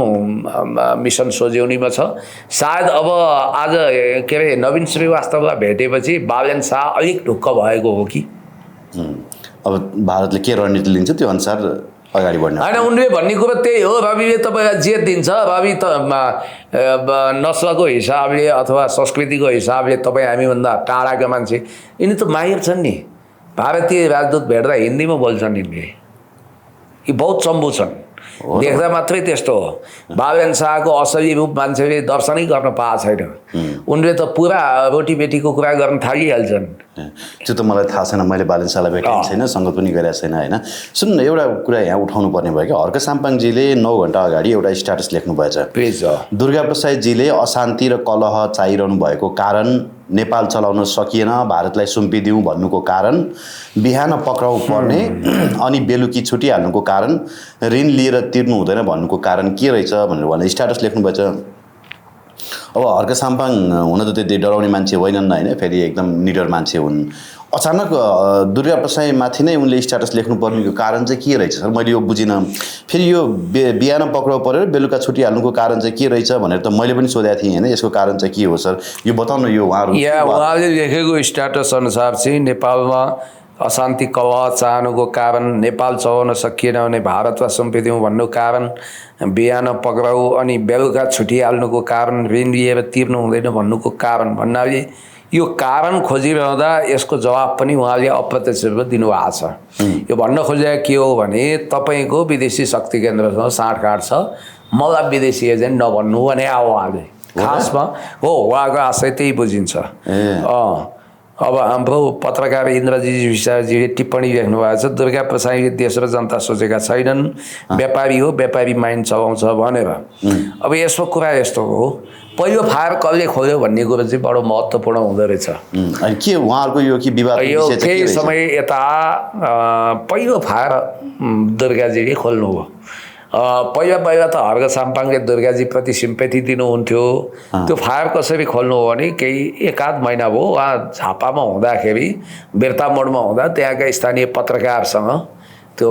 मिसन सोझ्याउनेमा छ। सायद अब आज के अरे नवीन श्रीवास्तवलाई भेटेपछि बालन शाह अलिक ढुक्क भएको हो कि अब भारतले के रणनीति लिन्छ त्यो अनुसार अगाडि बढ्ने होइन। उनले भन्ने कुरो त्यही हो, रविले तपाईँलाई जे दिन्छ, रवि त नस्लको हिसाबले अथवा संस्कृतिको हिसाबले तपाईँ हामीभन्दा टाढाका मान्छे। यिनी त माहिर छन् नि। भारतीय राजदूत भेट्दा हिन्दीमा बोल्छन् यिनले। यी बहुत चम्बु छन्, देख्दा मात्रै त्यस्तो हो। बालन शाहको असली रूप मान्छेले दर्शनै गर्न पाएको छैन। उनले त पुरा रोटीबेटीको कुरा गर्न थालिहाल्छन्। त्यो त मलाई थाहा छैन, मैले बालन शाहलाई भेटेको छैन, सङ्गत पनि गरेको छैन होइन। सुन्नु, एउटा कुरा यहाँ उठाउनु पर्ने भयो कि हर्क साम्पाङजीले 9 घन्टा अगाडि एउटा स्ट्याटस लेख्नु भएछ। दुर्गा प्रसादजीले अशान्ति र कलह चाहिरहनु भएको कारण नेपाल चलाउन सकिएन, भारतलाई सुम्पिदिउँ भन्नुको कारण, बिहान पक्राउ पर्ने अनि बेलुकी छुटिहाल्नुको कारण, ऋण लिएर तिर्नु हुँदैन भन्नुको कारण के रहेछ भनेर स्ट्याटस लेख्नुभएछ। अब हर्क साम्पाङ हुन त त्यति डराउने मान्छे होइनन् होइन, फेरि एकदम निडर मान्छे हुन्। अचानक दुर्गा प्रसादमाथि नै उनले स्ट्याटस लेख्नु पर्नेको कारण चाहिँ के रहेछ सर? मैले यो बुझिनँ। फेरि यो बिहान पक्राउ परेर बेलुका छुटिहाल्नुको कारण चाहिँ के रहेछ भनेर त मैले पनि सोधेको थिएँ होइन। यसको कारण चाहिँ के हो सर, यो बताउनु। यो उहाँले लेखेको स्ट्याटस अनुसार चाहिँ नेपालमा अशान्ति कलह चाहनुको कारण, नेपाल चलाउन सकिएन भने भारतलाई सुम्पिदिउँ भन्नुको कारण, बिहान पक्राउ अनि बेलुका छुटिहाल्नुको कारण, ऋण लिएर तिर्नु हुँदैन भन्नुको कारण भन्नाले यो कारण खोजिरहँदा यसको जवाब पनि उहाँले अप्रत्यक्ष रूपमा दिनुभएको छ। यो भन्न खोजेको के हो भने तपाईँको विदेशी शक्ति केन्द्रसँग साँठगाँठ छ, मलाई विदेशी एजेन्ट नभन्नु भने उहाँले खासमा हो। उहाँको आशय त्यही बुझिन्छ। अब हाम्रो पत्रकार इन्द्रजी विशालजीले टिप्पणी लेख्नु भएको छ, दुर्गा प्रसादले देश र जनता सोचेका छैनन्, व्यापारी हो, व्यापारी माइन्ड चलाउँछ भनेर। अब यसको कुरा यस्तो हो, पहिलो फायर कसले खोल्यो भन्ने कुरो चाहिँ बडो महत्त्वपूर्ण हुँदो रहेछ। अनि के उहाँहरूको यो के विवाद यो केही समय यता पहिलो फायर दुर्गाजीले खोल्नु हो। पहिला पहिला त हर्क साम्पाङले दुर्गाजीप्रति सिम्पेथी दिनुहुन्थ्यो। त्यो फायर कसरी खोल्नु हो भने केही एकाध महिना भयो उहाँ झापामा हुँदाखेरि बिर्ता मोडमा हुँदा त्यहाँका स्थानीय पत्रकारसँग त्यो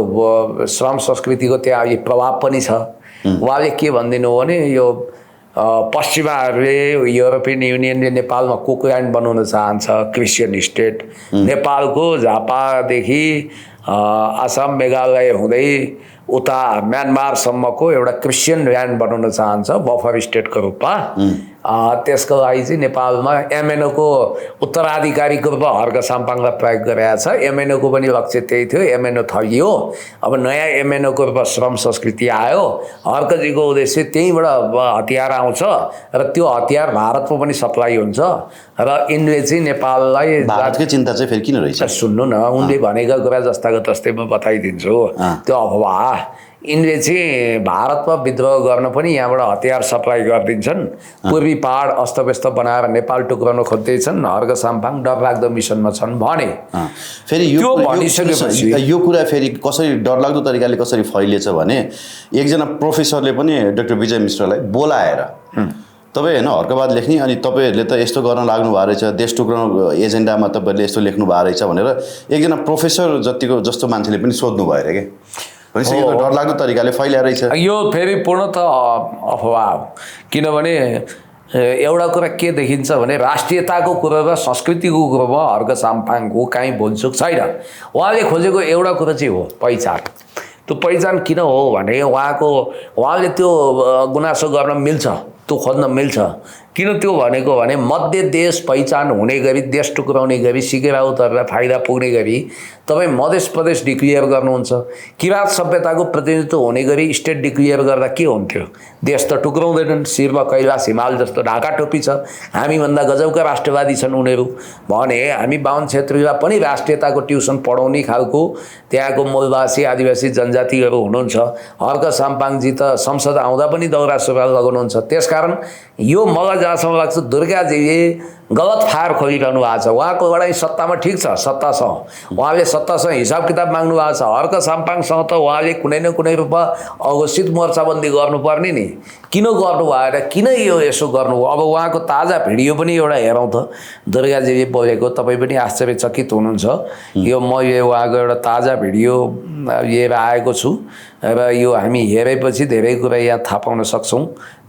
श्रम संस्कृतिको त्यहाँ प्रभाव पनि छ। उहाँले के भनिदिनु हो भने यो पश्चिमाहरूले युरोपियन युनियनले नेपालमा कुकल्यान्ड बनाउन चाहन्छ, क्रिस्चियन स्टेट। नेपालको झापादेखि आसाम मेघालय हुँदै उता म्यानमारसम्मको एउटा क्रिस्चियन ल्यान्ड बनाउन चाहन्छ बफर स्टेटको रूपमा। त्यसको लागि चाहिँ नेपालमा एमएनओको उत्तराधिकारीको रूपमा हर्क साम्पाङलाई प्रयोग गरेका छ। एमएनओको पनि लक्ष्य त्यही थियो, एमएनओ थगियो। अब नयाँ एमएनओको रूपमा श्रम संस्कृति आयो। हर्कजीको उद्देश्य त्यहीँबाट हतियार आउँछ र त्यो हतियार भारतमा पनि सप्लाई हुन्छ र यिनले चाहिँ नेपाललाई भारतकै चिन्ता चाहिँ फेरि किन रहेछ? सुन्नु न, उनले भनेका कुरा जस्ताको तस्तै म बताइदिन्छु। त्यो अफवाह यिनले चाहिँ भारतमा विद्रोह गर्न पनि यहाँबाट हतियार सप्लाई गरिदिन्छन्। पूर्वी पहाड अस्तव्यस्त बनाएर नेपाल टुक्राउन खोज्दैछन्। हर्क साम्पाङ डरलाग्दो मिसनमा छन् भने फेरि यो कुरा फेरि कसरी डरलाग्दो तरिकाले कसरी फैलिएछ भने एकजना प्रोफेसरले पनि डाक्टर विजय मिश्रलाई बोलाएर तपाईँ होइन हर्कवाद लेख्ने अनि तपाईँहरूले त यस्तो गर्न लाग्नु भएको रहेछ, देश टुक्राउनु एजेन्डामा तपाईँहरूले यस्तो लेख्नु भएको रहेछ भनेर एकजना प्रोफेसर जस्तो मान्छेले पनि सोध्नु भयो अरे क्या। भनेपछि यो डरलाग्दो तरिकाले फैलिएर रहेछ। यो फेरि पूर्णत अफवाह हो। किनभने एउटा कुरा के देखिन्छ भने राष्ट्रियताको कुरा र संस्कृतिको कुरोमा हर्क साम्पाङको काहीँ भुलचुक छैन। उहाँले खोजेको एउटा कुरा चाहिँ हो पहिचान। त्यो पहिचान किन हो भने उहाँले त्यो गुनासो गर्न मिल्छ, त्यो खोज्न मिल्छ। किन त्यो भनेको भने मध्य देश पहिचान हुने गरी, देश टुक्राउने गरी, सिकेर उतरेर फाइदा पुग्ने गरी तपाईँ मध्य प्रदेश डिक्लियर गर्नुहुन्छ। किराँत सभ्यताको प्रतिनिधित्व हुने गरी स्टेट डिक्लियर गर्दा के हुन्थ्यो? देश त टुक्राउँदैनन्। शिरमा कैलाश हिमाल जस्तो ढाका टोपी छ। हामीभन्दा गजबका राष्ट्रवादी छन् उनीहरू भने हामी बाहुन क्षेत्रीलाई पनि राष्ट्रियताको ट्युसन पढाउने खालको त्यहाँको मूलवासी आदिवासी जनजातिहरू हुनुहुन्छ। हर्क साम्पाङजी त संसद आउँदा पनि दौरा सुरुवाल लगाउनुहुन्छ। त्यसकारण यो मलाई जहाँसम्म लाग्छ दुर्गाजीले गलत फायर खोलिरहनु भएको छ। उहाँको लडाइँ सत्तामा ठिक छ, सत्तासँग उहाँले सत्तासँग हिसाब किताब माग्नु भएको छ। हर्क साम्पाङसँग त उहाँले कुनै न कुनै रूपमा अघोषित मोर्चाबन्दी गर्नुपर्ने नि। किन गर्नु भएर किन यो यसो गर्नु? अब उहाँको ताजा भिडियो पनि एउटा हेरौँ त, दुर्गाजीले बोलेको। तपाईँ पनि आश्चर्यचकित हुनुहुन्छ। यो मैले उहाँको एउटा ताजा भिडियो लिएर आएको छु र यो हामी हेरेपछि धेरै कुरा यहाँ थाहा पाउन सक्छौँ।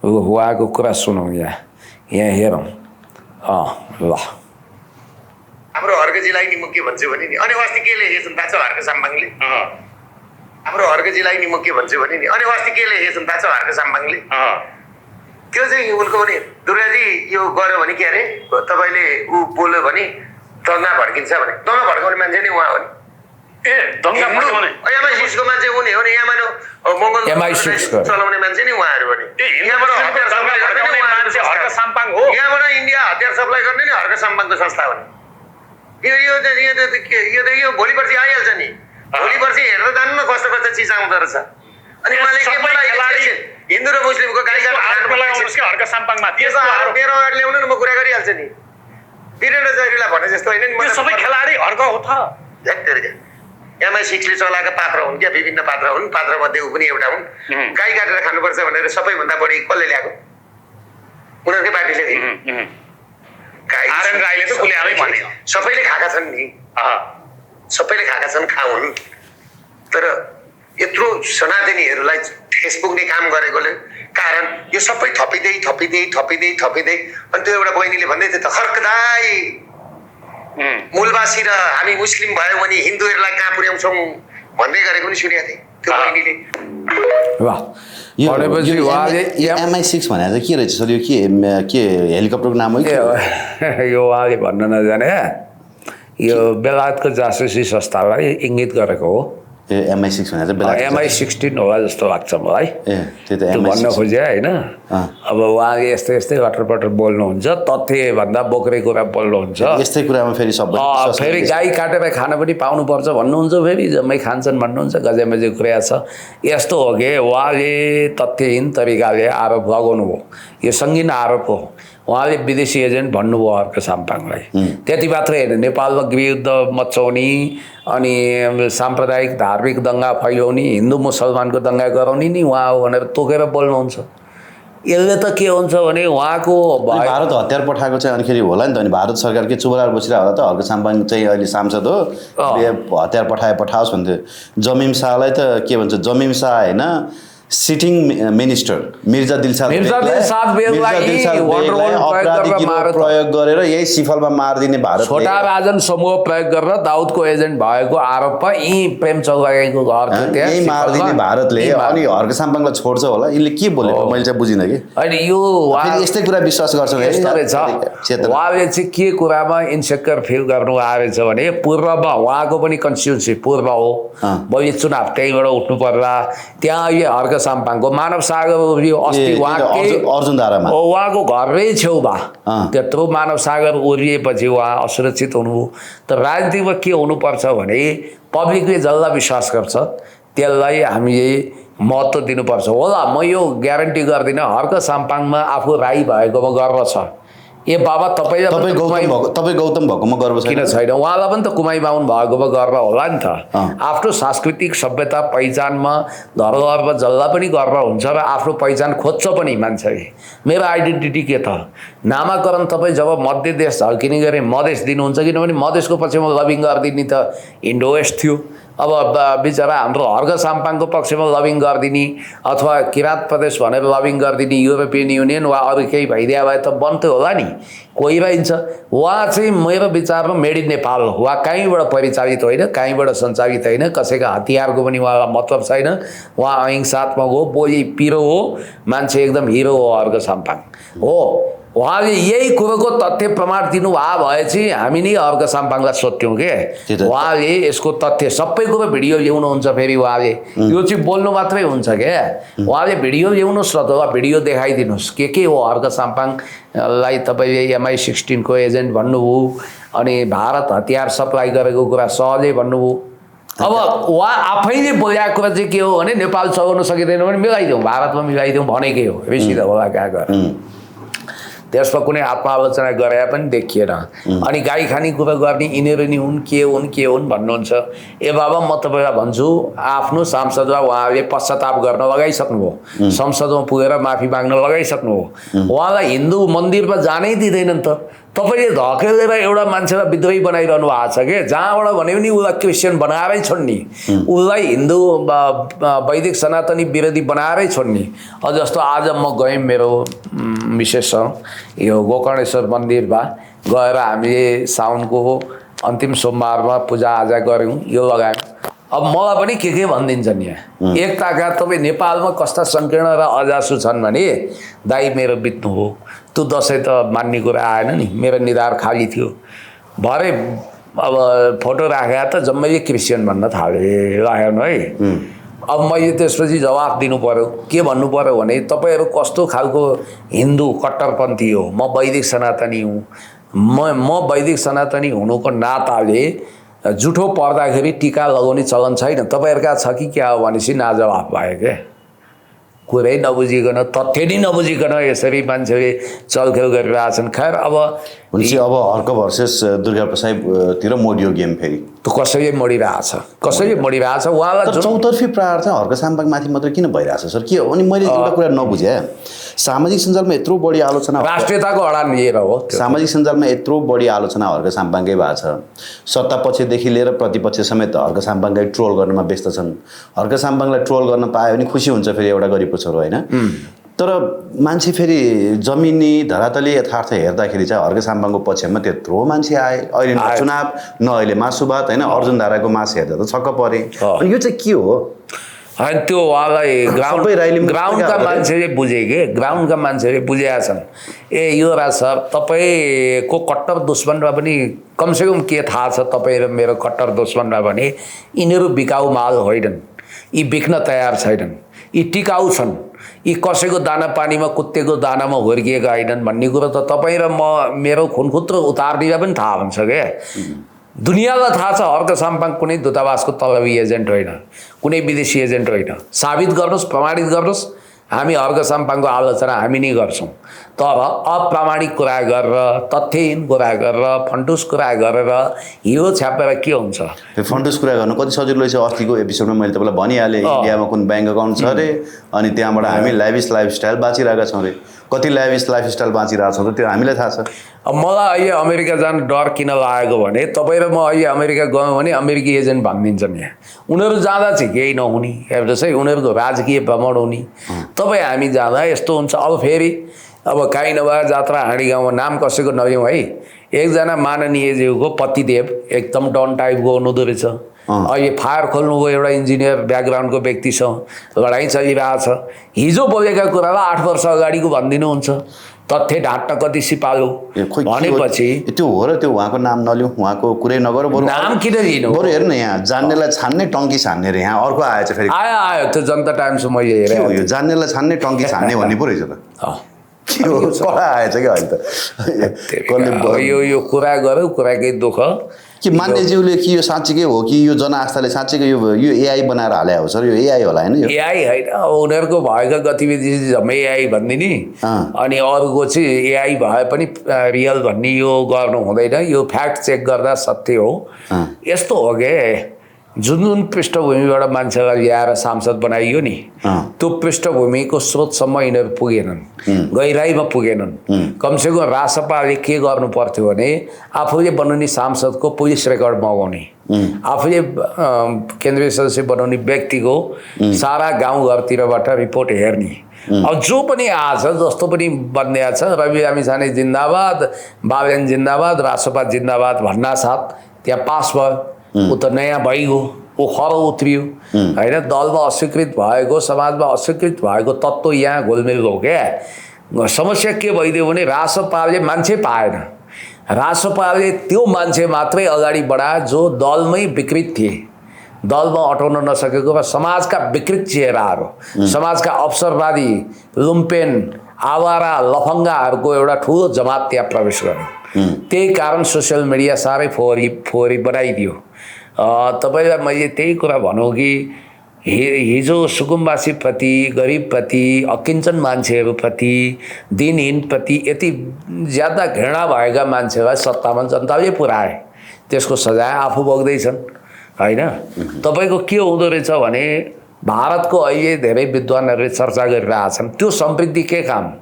उहाँको कुरा सुनौँ, यहाँ हेरौँ। ल हाम्रो हर्कजीलाई नि मुख्य भन्छु भने नि अनि अस्ति के लेखेछन् थाहा छ हर्क साम्पाङले? हाम्रो हर्कजीलाई नि मुख्य भन्छु भने नि अनि अस्ति के लेखेछन् थाहा छ हर्क साम्पाङले? त्यो चाहिँ उनको भने दुर्गाजी यो गर्यो भने के अरे तपाईँले ऊ बोल्यो भने दङ्गा भड्किन्छ भने। दङ्गा भड्काउने मान्छे नै उहाँ हो नि। दङ्गा भड्काउने MI6को मान्छे उनी हो नि। यहाँ मानौ मङ्गल चलाउने मान्छे नै उहाँहरू हो नि। यहाँबाट हतियार सप्लाई गर्ने मान्छे हर्क साम्पाङ हो। यहाँबाट इन्डिया हतियार सप्लाई गर्ने नि हर्क साम्पाङको संस्था हो नि। यो भोलि पर्सि आइहाल्छ नि। भोलि पर्सि हेर्दा जानु न कस्तो कस्तो चिज आउँदो रहेछ। अनि उहाँले के मलाई हिन्दू र मुस्लिमको हर्क साम्पाङमा मेरो अगाडि ल्याउनु न, म कुरा गरिहाल्छु नि। वीरेन्द्र जैरीलाई भने जस्तो होइन नि, सबै खेलाडी हर्क हो त। MI6ले चलाएका पात्र हुन् क्या, विभिन्न पात्र हुन्। पात्र मध्ये ऊ पनि एउटा हुन्। गाई काटेर खानुपर्छ भनेर सबैभन्दा बढी कसले ल्याएको? उनीहरूकै पार्टीले सबैले खाएका छन् नि, सबैले खाएका छन्, खाउन्। तर यत्रो सनातनीहरूलाई ठेस पुग्ने काम गरेकोले कारण यो सबै थपिँदै थपिँदै थपिँदै थपिँदै अनि त्यो एउटा बहिनीले भन्दै थियो त हर्कदाई मूलवासी र हामी मुस्लिम भयो भने हिन्दूहरूलाई कहाँ पुर्याउँछौँ भन्दै गरेको पनि सुनेको थिएँ त्यो बहिनीले। MI6 भनेर चाहिँ के रहेछ सर? यो के हेलिकप्टरको नाम हो? यो उहाँले भन्न नजाने यो बेलायतको जासुसी संस्थालाई इङ्गित गरेको हो। MI6 भनेर MI16 होला जस्तो लाग्छ मलाई। त्यो भन्न खोजे होइन। अब उहाँले यस्तै यस्तै लटरपटर बोल्नुहुन्छ, तथ्यभन्दा बोक्रे कुरा बोल्नुहुन्छ। यस्तै कुरामा फेरि फेरि गाई काटेर खान पनि पाउनुपर्छ भन्नुहुन्छ, फेरि जम्मै खान्छन् भन्नुहुन्छ। गजेमजे कुरा छ। यस्तो हो कि उहाँले तथ्यहीन तरिकाले आरोप लगाउनु हो। यो सङ्गीन आरोप हो। उहाँले विदेशी एजेन्ट भन्नुभयो हर्क साम्पाङलाई। त्यति मात्रै होइन, नेपालमा गृहयुद्ध मचाउने अनि साम्प्रदायिक धार्मिक दङ्गा फैलाउने, हिन्दू मुसलमानको दङ्गा गराउने नि उहाँ हो भनेर तोकेर बोल्नुहुन्छ। यसले त के हुन्छ भने उहाँको भारत हतियार पठाएको चाहिँ अनिखेरि होला नि त। अनि भारत सरकार के चुप लागेर बसिरहेको होला त? हर्क साम्पाङ चाहिँ अहिले सांसद हो, हतियार पठाओस् भन्थ्यो। जमिम शाहलाई त के भन्छ, जमिम शाह होइन, सिटिङ मिनिस्टर मिर्जा दिलसाद प्रयोग गरेर यही सिफलमा मारिदिने भारत छोटा राजन समूह प्रयोग गरेर दाउदको एजेन्ट भएको आरोपमा यी प्रेम चौधरीको घर थियो त्यहाँ यही मारिदिने भारतले। अनि हर्क साम्पाङलाई छोड्छ होला, यसले के बोलेको मैले चाहिँ बुझिनँ कि। अनि यो यस्तै कुरा विश्वास गर्छ उहाँले चाहिँ के कुरामा इन्सेक्योर फिल गर्नु आएछ भने पूर्वमा उहाँको पनि कन्स्टिट्युन्सी पूर्व हो, भोलि चुनाव त्यहीँबाट उठ्नु पर्ला। त्यहाँ अहिले हर्क साम्पाङको मानव सागर अस्ति अर्जुनधारामा उहाँको घरमै छेउमा त्यत्रो मानव सागर ओरिएपछि उहाँ असुरक्षित हुनुभयो। तर राजनीतिमा के हुनुपर्छ भने पब्लिकले जसलाई विश्वास गर्छ त्यसलाई हामीले महत्त्व दिनुपर्छ। होला म यो ग्यारेन्टी गर्दिनँ हर्क साम्पाङमा आफू राई भएकोमा गर्व छ। ए बाबा तपाईँ गौतम भएकोमा गर्व किन छैन? उहाँलाई पनि त कुमाई बाहुन भएकोमा गर्व होला नि त। आफ्नो सांस्कृतिक सभ्यता पहिचानमा धरोहरमा जसलाई पनि गर्व हुन्छ र आफ्नो पहिचान खोज्छ पनि मान्छेले। मेरो आइडेन्टिटी के त? नामाकरण तपाईँ जब मध्य देश झल्किने गरे मधेस दिनुहुन्छ, किनभने मधेसको पछिमा लबिङ गरिदिने त इन्डो वेस्ट थियो। अब बिचरा हाम्रो हर्क साम्पाङको पक्षमा लबिङ गरिदिने अथवा किराँत प्रदेश भनेर लबिङ गरिदिने युरोपियन युनियन वा अरू केही भइदिया भए त बन्थ्यो होला नि, कोही रहन्छ। उहाँ चाहिँ मेरो विचारमा मेड इन नेपाल हो। उहाँ कहीँबाट परिचालित होइन, कहीँबाट सञ्चालित होइन, कसैका हतियारको पनि उहाँलाई मतलब छैन। उहाँ अहिंसात्मक हो, बोली पिरो हो, मान्छे एकदम हिरो हो हर्क साम्पाङ हो। उहाँले यही कुरोको तथ्य प्रमाण दिनुभयो भए चाहिँ हामी नै हर्क साम्पाङलाई सोध्थ्यौँ के उहाँले यसको तथ्य सबै कुरो भिडियो ल्याउनुहुन्छ। फेरि उहाँले यो चाहिँ बोल्नु मात्रै हुन्छ क्या, उहाँले भिडियो ल्याउनुहोस् न त, भिडियो देखाइदिनुहोस् के हो हर्क साम्पाङलाई तपाईँले MI16 को एजेन्ट भन्नुभयो, अनि भारत हतियार सप्लाई गरेको कुरा सहजै भन्नुभयो। अब उहाँ आफैले बोलेको कुरा चाहिँ के हो भने नेपाल चलाउन सकिँदैन भने मिलाइदिउँ, भारतमा मिलाइदिउँ भनेकै हो। बेसी त होला क्या गर, त्यसमा कुनै आत्मालोचना गरे पनि देखिएन। अनि गाई खाने कुरा गर्ने यिनीहरू नि हुन् के हुन् भन्नुहुन्छ। ए बाबा म तपाईँलाई भन्छु, आफ्नो सांसदमा उहाँले पश्चाताप गर्न लगाइसक्नुभयो, संसदमा पुगेर माफी माग्न लगाइसक्नुभयो। उहाँलाई हिन्दू मन्दिरमा जानै दिँदैनन् त। तपाईँले धकेलेर एउटा मान्छेलाई विद्रोही बनाइरहनु भएको छ कि, जहाँबाट भन्यो भने उसलाई क्रिस्चियन बनाएरै छोड्ने, उसलाई हिन्दू वैदिक सनातनी विरोधी बनाएरै छोड्ने। जस्तो आज म गएँ मेरो मिसेससँग यो गोकर्णेश्वर मन्दिरमा गएर हामीले साउनको अन्तिम सोमबारमा पूजाआजा गऱ्यौँ, यो लगायौँ। अब मलाई पनि के भनिदिन्छन् यहाँ, एक ताका तपाईँ नेपालमा कस्ता सङ्कीर्ण र अजासु छन् भने दाइ मेरो बित्नु हो, त्यो दसैँ त मान्ने कुरा आएन नि, मेरो निधार खाली थियो। भरे अब फोटो राखेर त जम्मै क्रिस्चियन भन्न थाले राखेन है। अब मैले त्यसपछि जवाफ दिनु पर्यो, के भन्नु पर्यो भने तपाईँहरू कस्तो खालको हिन्दू कट्टरपन्थी हो, म वैदिक सनातनी हुँ। म वैदिक सनातनी हुनुको नाताले जुठो पर्दाखेरि टिका लगाउने चलन छैन। तपाईँहरूका छ कि क्या हो भनेपछि नाजवाफ भयो क्या, कुरै नबुझिकन तथ्य नै नबुझिकन यसरी मान्छेले चलखेल गरिरहेछन्। खैर अब भनेपछि अब हर्क भर्सेस दुर्गा प्रसादतिर मोडियो गेम फेरि त कसैले मोडिरहेछ उहाँलाई। चौतर्फी प्रहार चाहिँ हर्क साम्पाङ माथि मात्रै किन भइरहेछ सर, के हो? अनि मैले एउटा कुरा नबुझेँ, सामाजिक सञ्जालमा यत्रो बढी आलोचना, राष्ट्रियताको अडान लिएर हो, सामाजिक सञ्जालमा यत्रो बढी आलोचना हर्क साम्पाङकै भएको छ। सत्ता पक्षदेखि लिएर प्रतिपक्ष समेत हर्क साम्पाङलाई ट्रोल गर्नमा व्यस्त छन्। हर्क साम्पाङलाई ट्रोल गर्न पायो भने खुसी हुन्छ फेरि एउटा गरिबको छोरो होइन। तर मान्छे फेरि जमिनी धरातली यथार्थ हेर्दाखेरि चाहिँ हर्क साम्पाङको पक्षमा त्यत्रो मान्छे आए। अहिले न चुनाव न अहिले मासु भात होइन, अर्जुनधाराको मास हेर्दा त छक्क परे। अनि यो चाहिँ के हो? अनि त्यो उहाँलाई ग्राउन्डका मान्छेले बुझे कि, ग्राउन्डका मान्छेले बुझेका छन्। ए यो राज सर तपाईँको कट्टर दुश्मनमा पनि कमसेकम के थाहा छ तपाईँ र मेरो कट्टर दुश्मनमा भने यिनीहरू बिकाउ माल होइनन्, यी बिक्न तयार छैनन्, यी टिकाउ छन्, यी कसैको दाना पानीमा कुत्तेको दानामा हुर्किएका होइनन् भन्ने कुरो त तपाईँ र म मेरो खुनखुत्रो उतार्नेलाई पनि थाहा हुन्छ क्या। दुनियाँलाई थाहा छ हर्क साम्पाङ कुनै दूतावासको तलबी एजेन्ट होइन, कुनै विदेशी एजेन्ट होइन। साबित गर्नुहोस्, प्रमाणित गर्नुहोस्। हामी अर्घ साम्पाङको आलोचना हामी नै गर्छौँ, तर अप्रामाणिक कुरा गरेर, तथ्यहीन कुरा गरेर, फन्टुस कुरा गरेर हिरो छ्यापेर के हुन्छ? त्यो फन्टुस कुरा गर्नु कति सजिलो छ। अस्तिको एपिसोडमा मैले तपाईँलाई भनिहालेँ, इन्डियामा कुन ब्याङ्क अकाउन्ट छ अरे, अनि त्यहाँबाट हामी लाइभिस लाइफस्टाइल बाँचिरहेका छौँ अरे। कति लाइभिस लाइफस्टाइल बाँचिरहेको छौँ त त्यो हामीलाई थाहा छ। अब मलाई अहिले अमेरिका जानु डर किन लागेको भने तपाईँ र म अहिले अमेरिका गयौँ भने अमेरिकी एजेन्ट भनिदिन्छन् यहाँ। उनीहरू जाँदा चाहिँ केही नहुने हेर्नुहोस् है, उनीहरूको राजकीय भ्रमण हुने। तपाईँ हामी जाँदा यस्तो हुन्छ। अब फेरि अब काहीँ नभए जात्रा हाँडी गाउँमा नाम कसैको नलिउँ है, एकजना माननीयज्यूको पतिदेव एकदम डन टाइपको हुनुहुँदो रहेछ। अहिले फायर खोल्नुभयो, एउटा इन्जिनियर ब्याकग्राउन्डको व्यक्तिसँग लडाइँ चलिरहेछ। हिजो बोलेका कुरालाई 8 वर्ष अगाडिको भनिदिनुहुन्छ। तथ्य ढाँट्न कति सिपालु भनेपछि त्यो हो र त्यो उहाँको नाम नलिउँ, उहाँको कुरै नगर। बरु नाम किन लिनु? बरु हेर्नु न, यहाँ जान्नेलाई छान्ने टङ्की छान्ने रे, यहाँ अर्को आएछ फेरि। आयो त्यो जनता टाइम्स मैले हेरेँ। यो जान्नेलाई छान्ने टङ्की छान्ने भन्ने पो रहेछ त। के हो कडा आएछ क्या अहिले त। यो कुरा गरौँ, कुराकै दुःख कि मान्यज्यूले कि यो साँच्चीकै हो कि यो जनआस्थाले साँच्चीकै यो एआई बनाएर हाले हो सर? यो एआई होला होइन? यो एआई होइन, उनीहरूको भएका गतिविधि जम्मै एआई भनिदिने, अनि अरूको चाहिँ एआई भए पनि रियल भन्ने यो गर्नु हुँदैन। यो फ्याक्ट चेक गर्दा सत्य हो। यस्तो हो के, जुन पृष्ठभूमिबाट मान्छेलाई ल्याएर सांसद बनाइयो नि, त्यो पृष्ठभूमिको स्रोतसम्म यिनीहरू पुगेनन्, गहिराइमा पुगेनन्। कमसेकम रासपाले के गर्नु पर्थ्यो भने आफूले बनाउने सांसदको पुलिस रेकर्ड मगाउने, आफूले केन्द्रीय सदस्य बनाउने व्यक्तिको सारा गाउँघरतिरबाट रिपोर्ट हेर्ने। अब जो पनि आछ, जस्तो पनि बन्ने छ, रवि लामिछाने जिन्दाबाद, बाबेन जिन्दाबाद, रासपा जिन्दाबाद भन्ना साथ त्यहाँ पास भयो। ऊ त नयाँ भइगयो, ऊ खरो उत्रियो होइन। दलमा अस्वीकृत भएको, समाजमा अस्वीकृत भएको तत्त्व यहाँ घुलमिल हो क्या। समस्या के भइदियो भने रासपाले मान्छे पाएन। रासपाले त्यो मान्छे मात्रै अगाडि बढाए जो दलमै विकृत थिए, दलमा अटाउन नसकेको र समाजका विकृत चेहराहरू, समाजका अवसरवादी, लुम्पेन, आवारा, लफङ्गाहरूको एउटा ठुलो जमात त्यहाँ प्रवेश गर्यो। त्यही कारण सोसियल मिडिया साह्रै फोहोरी बनाइदियो। तपाईँलाई मैले त्यही कुरा भनौँ कि हिजो सुकुम्बासीप्रति, गरिबप्रति, अकिञ्चन मान्छेहरूप्रति, दिनहीनप्रति यति ज्यादा घृणा भएका मान्छेलाई सत्तामा जनताले पुर्याए, त्यसको सजाय आफू भोग्दैछन् होइन। तपाईँको के हुँदो रहेछ भने भारतको अहिले धेरै विद्वानहरूले चर्चा गरिरहेछन्, त्यो समृद्धि के काम?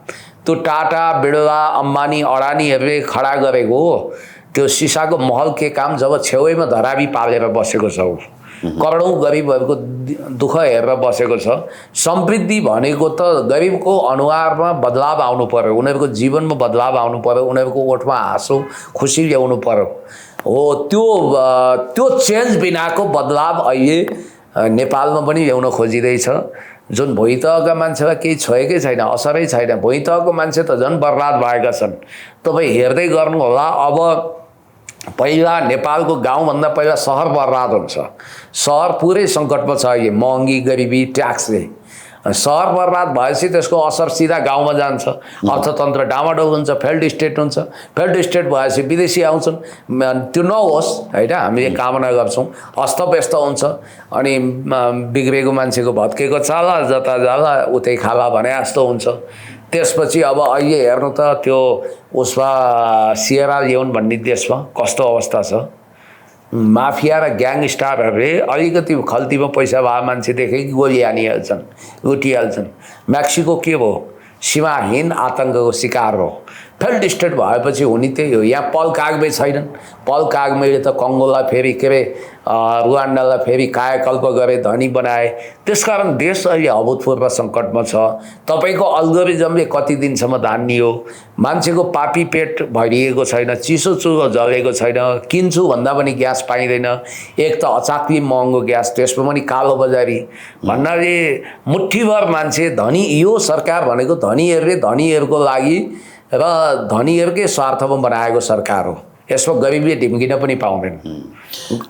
त्यो टाटा, बिरला, अम्बानी, अडानीहरूले खडा गरेको हो त्यो सिसाको महल के काम? जब छेउैमा धराबी पालेर बसेको छ, करोडौँ गरिबहरूको दुःख हेरेर बसेको छ। समृद्धि भनेको त गरिबको अनुहारमा बदलाव आउनु पर्यो, उनीहरूको जीवनमा बदलाव आउनु पर्यो, उनीहरूको ओठमा हाँसो खुसी ल्याउनु पर्यो। हो त्यो चेन्ज बिनाको बदलाव अहिले नेपालमा पनि ल्याउन खोजिँदैछ। जुन भुइँतहका मान्छेलाई केही छोएकै छैन, असरै छैन। भुइँतहको मान्छे त झन् बर्बाद भएका छन्। तपाईँ हेर्दै गर्नु होला, अब पहिला नेपालको गाउँभन्दा पहिला सहर बर्बाद हुन्छ। सहर पुरै सङ्कटमा छ अहिले, महँगी, गरिबी, ट्याक्सले। सहर बर्बाद भएपछि त्यसको असर सिधा गाउँमा जान्छ, अर्थतन्त्र डामाडोल हुन्छ, फेल्ड स्टेट हुन्छ। फेल्ड स्टेट भएपछि विदेशी आउँछन्, त्यो नहोस् होइन, हामीले कामना गर्छौँ। अस्तव्यस्त हुन्छ, अनि बिग्रेको मान्छेको भत्केको चाला, जता जाला उतै खाला भने जस्तो हुन्छ। त्यसपछि अब अहिले हेर्नु त त्यो उसमा सिएरा लियोन भन्ने देशमा कस्तो अवस्था छ। माफिया र ग्याङस्टारहरूले अलिकति खल्तीमा पैसा भए मान्छे देखे कि गोली हानिहाल्छन्, लुटिहाल्छन्। मेक्सिको के भयो? सीमाहीन आतङ्कको शिकार हो। फेल्ड स्टेट भएपछि हुने त्यही हो। यहाँ पल कागमे छैनन्। पल कागमेले त कङ्गोलाई फेरि के अरे रुवान्डालाई फेरि कायाकल्प गरे, धनी बनाए। त्यसकारण देश अहिले अभूतपूर्व सङ्कटमा छ। तपाईँको अल्गोरिजमले कति दिनसम्म धान्नियो? मान्छेको पापी पेट भरिएको छैन, चिसो चुलो जलेको छैन, किन्छु भन्दा पनि ग्यास पाइँदैन। एक त अचाक्ली महँगो ग्यास, त्यसमा पनि कालो बजारी भन्नाले मुठ्ठीभर मान्छे धनी। यो सरकार भनेको धनीहरूको लागि र धनीहरूकै स्वार्थमा बनाएको सरकार हो। यसमा गरिबले ढिम्किन पनि पाउँदैन।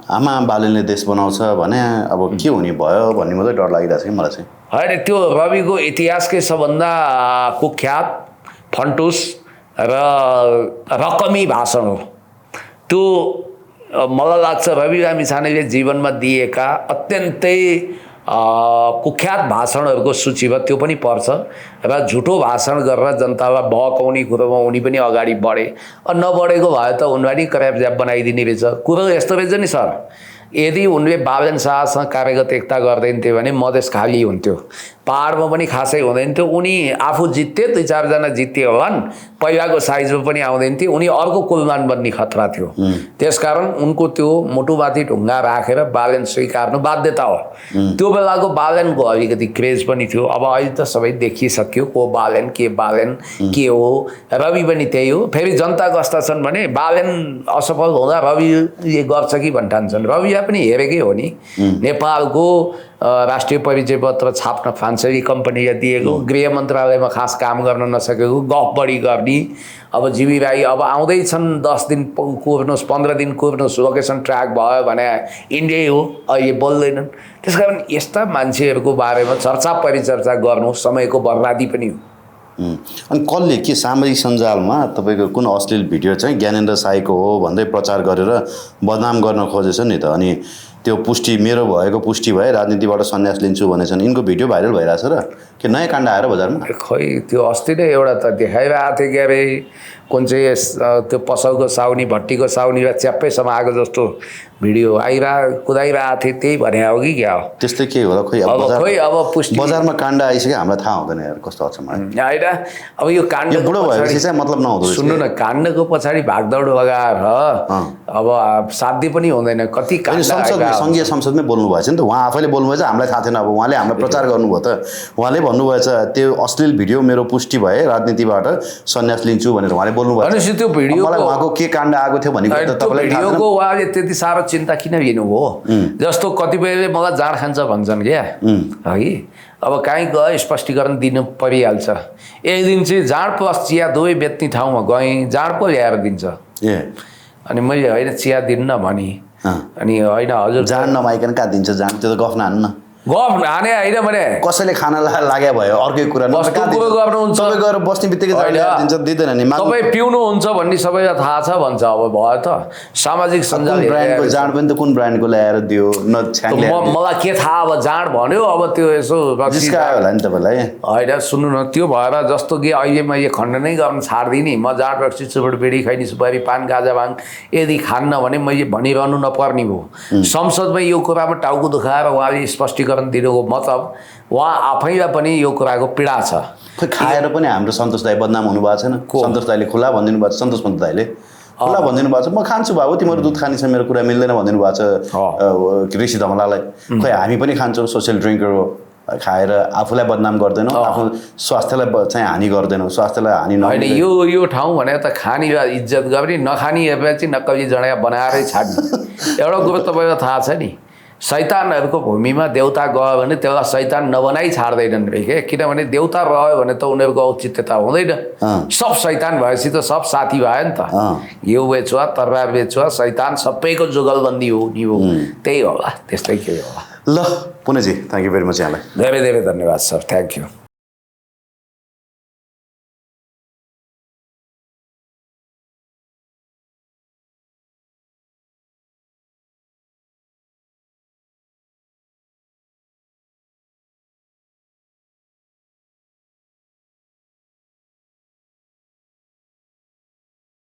आमा बालुले देश बनाउँछ भने अब के हुने भयो भन्ने मात्रै डर लागिरहेको छ कि मलाई चाहिँ। होइन, त्यो रविको इतिहासकै सबभन्दा कुख्यात फन्टुस र रकमी भाषण हो। त्यो मलाई लाग्छ रवि लामिछानेले जीवनमा दिएका अत्यन्तै कुख्यात भाषणहरूको सूचीमा त्यो पनि पर्छ र झुटो भाषण गरेर जनतालाई बहकाउने कुरोमा उनी पनि अगाडि बढे। नबढेको भए त उनलाई नि क्र्याप बनाइदिने रहेछ। कुरो यस्तो रहेछ नि सर, यदि उनले बालन शाहसँग कार्यगत एकता गर्दैन थियो भने मधेस खाली हुन्थ्यो, पहाडमा पनि खासै हुँदैन थियो। उनी आफू जित्थे, 2-4 जना जित्थे होलान्, पहिलाको साइजमा पनि आउँदैन थियो। उनी अर्को कुलमान बन्ने खतरा थियो। त्यसकारण उनको त्यो मुटुमाथि ढुङ्गा राखेर बालन स्वीकार्नु बाध्यता हो। त्यो बेलाको बालनको अलिकति क्रेज पनि थियो। अब अहिले त सबै देखिसक्यो को बालन के हो। रवि पनि त्यही हो। फेरि जनता कस्ता छन् भने बालन असफल हुँदा रविले गर्छ कि भन्ठान्छन्। रवि पनि हेरेकै हो नि। नेपालको राष्ट्रिय परिचय पत्र छाप्न फ्रान्सेली कम्पनीले दिएको, गृह मन्त्रालयमा खास काम गर्न नसकेको, गफ बढी गर्ने। अब जीवी राई अब आउँदैछन्, 10 दिन कुर्नुहोस्, 15 दिन कुर्नुहोस्, लोकेसन ट्र्याक भयो भने इन्डियै हो, अहिले बोल्दैनन्। त्यस कारण यस्ता मान्छेहरूको बारेमा चर्चा परिचर्चा गर्नु समयको बर्बादी पनि हो। अनि कसले के सामाजिक सञ्जालमा तपाईँको कुन अश्लील भिडियो चाहिँ ज्ञानेन्द्र साईको हो भन्दै प्रचार गरेर बदनाम गर्न खोजेछ नि त। अनि त्यो पुष्टि मेरो भएको पुष्टि भए राजनीतिबाट सन्यास लिन्छु भनेछन्। यिनको भिडियो भाइरल भइरहेछ र के नयाँ काण्ड आएर बजारमा? खै त्यो अस्ति नै एउटा त देखाइरहेको थियो क्या अरे, कुन चाहिँ त्यो पसलको साउनी, भट्टीको साउनीलाई च्याप्पै समाएको जस्तो भिडियो कुदाइरहेको थियो। त्यही भने हो कि क्या हो, त्यस्तै के होला खोइ। अब पुष्टि बजारमा काण्ड आइसक्यो, हामीलाई थाहा हुँदैन यार, कस्तो अचम्म होइन। अब यो काण्ड बुढो भएपछि चाहिँ मतलब नहुँदो रहेछ। सुन्नु न, काण्डको पछाडि भागदौड लगाएर अब साध्य पनि हुँदैन। कति सङ्घीय संसदमै बोल्नु भएछ नि त, उहाँ आफैले बोल्नुभएछ, हामीलाई थाहा थिएन। अब उहाँले हामीलाई प्रचार गर्नुभयो त, उहाँले भन्नुभएछ त्यो अश्लील भिडियो मेरो पुष्टि भए राजनीतिबाट सन्यास लिन्छु भनेर उहाँले बोल्नुभयो। त्यो भिडियो उहाँको के काण्ड आएको थियो भनेको त तपाईँलाई थाहा छैन। उहाँले त्यति साह्रो चिन्ता किन लिनु हो? जस्तो कतिपयले मलाई जाँड खान्छ भन्छन् क्या है। अब कहीँ गए स्पष्टीकरण दिनु परिहाल्छ। एक दिन चाहिँ जाँड प्लस चिया दुवै बेच्ने ठाउँमा गएँ, जाँड पो ल्याएर दिन्छ। अनि मैले होइन चिया दिन्न भने, अनि होइन हजुर जाँड नमाइकन कहाँ दिन्छ जाँड? त्यो त गफ नहान्नु न। गफ हाने होइन भने कसैले खाना लाग्यो भयो अर्कै कुरा गर्नुहुन्छ। सबै गएर बस्ने बित्तिकै दिन्छ दिँदैन नि। तपाईँ पिउनुहुन्छ भन्ने सबैलाई थाहा छ भन्छ। अब भयो त सामाजिक सञ्जाल ब्रान्डको जाँड पनि त कुन ब्रान्डको ल्याएर दियो न छ्याङ ल्याएर। मलाई के थाहा अब जाँड भन्यो, अब त्यो यसो जिस्कायो होला नि तपाईँलाई। होइन सुन्नु न, त्यो भएर जस्तो कि अहिले मैले खण्डनै गर्न छाड्दिनँ। म जाँड रक्सी चुबुट बिडी खैनी सुपारी पान गाजा भाङ यदि खान्न भने मैले भनिरहनु नपर्ने हो। संसदमा यो कुरामा टाउको दुखाएर उहाँले स्पष्टीकरण दिनुको मतलब उहाँ आफैलाई पनि यो कुराको पीडा छ। खोइ खाएर पनि हाम्रो सन्तोष दाई बदनाम हुनुभएको छैन? सन्तोष दाईले खुला भनिदिनु भएको छ, सन्तोष पन्त दाईले खुला भनिदिनु भएको छ, म खान्छु बाबु, तिमीहरू दुध खाने छ, मेरो कुरा मिल्दैन भनिदिनु भएको छ ऋषि धमलालाई। खोइ हामी पनि खान्छौँ, सोसियल ड्रिङ्कर हो, खाएर आफूलाई बदनाम गर्दैनौँ, आफ्नो स्वास्थ्यलाई चाहिँ हानि गर्दैनौँ, स्वास्थ्यलाई हानि होइन। यो ठाउँ भने त खाने इज्जत गर्ने, नखाने चाहिँ नक्कली जडा बनाएरै छाड्ने। एउटा कुरो तपाईँलाई थाहा छ नि, शैतानहरूको भूमिमा देउता गयो भने त्यसलाई शैतान नबनाइ छाड्दैनन् रे के। किनभने देउता रह्यो भने त उनीहरूको औचित्यता हुँदैन। सब शैतान भएपछि त सब साथी भयो नि त। घिउ बेचुवा, तरबार बेचुवा, शैतान सबैको जुगलबन्दी हो नि हो। त्यही होला, त्यस्तै के होला। ल पुनःजी थ्याङ्क यू भेरी मच यहाँलाई। धेरै धेरै धन्यवाद सर, थ्याङ्क यू।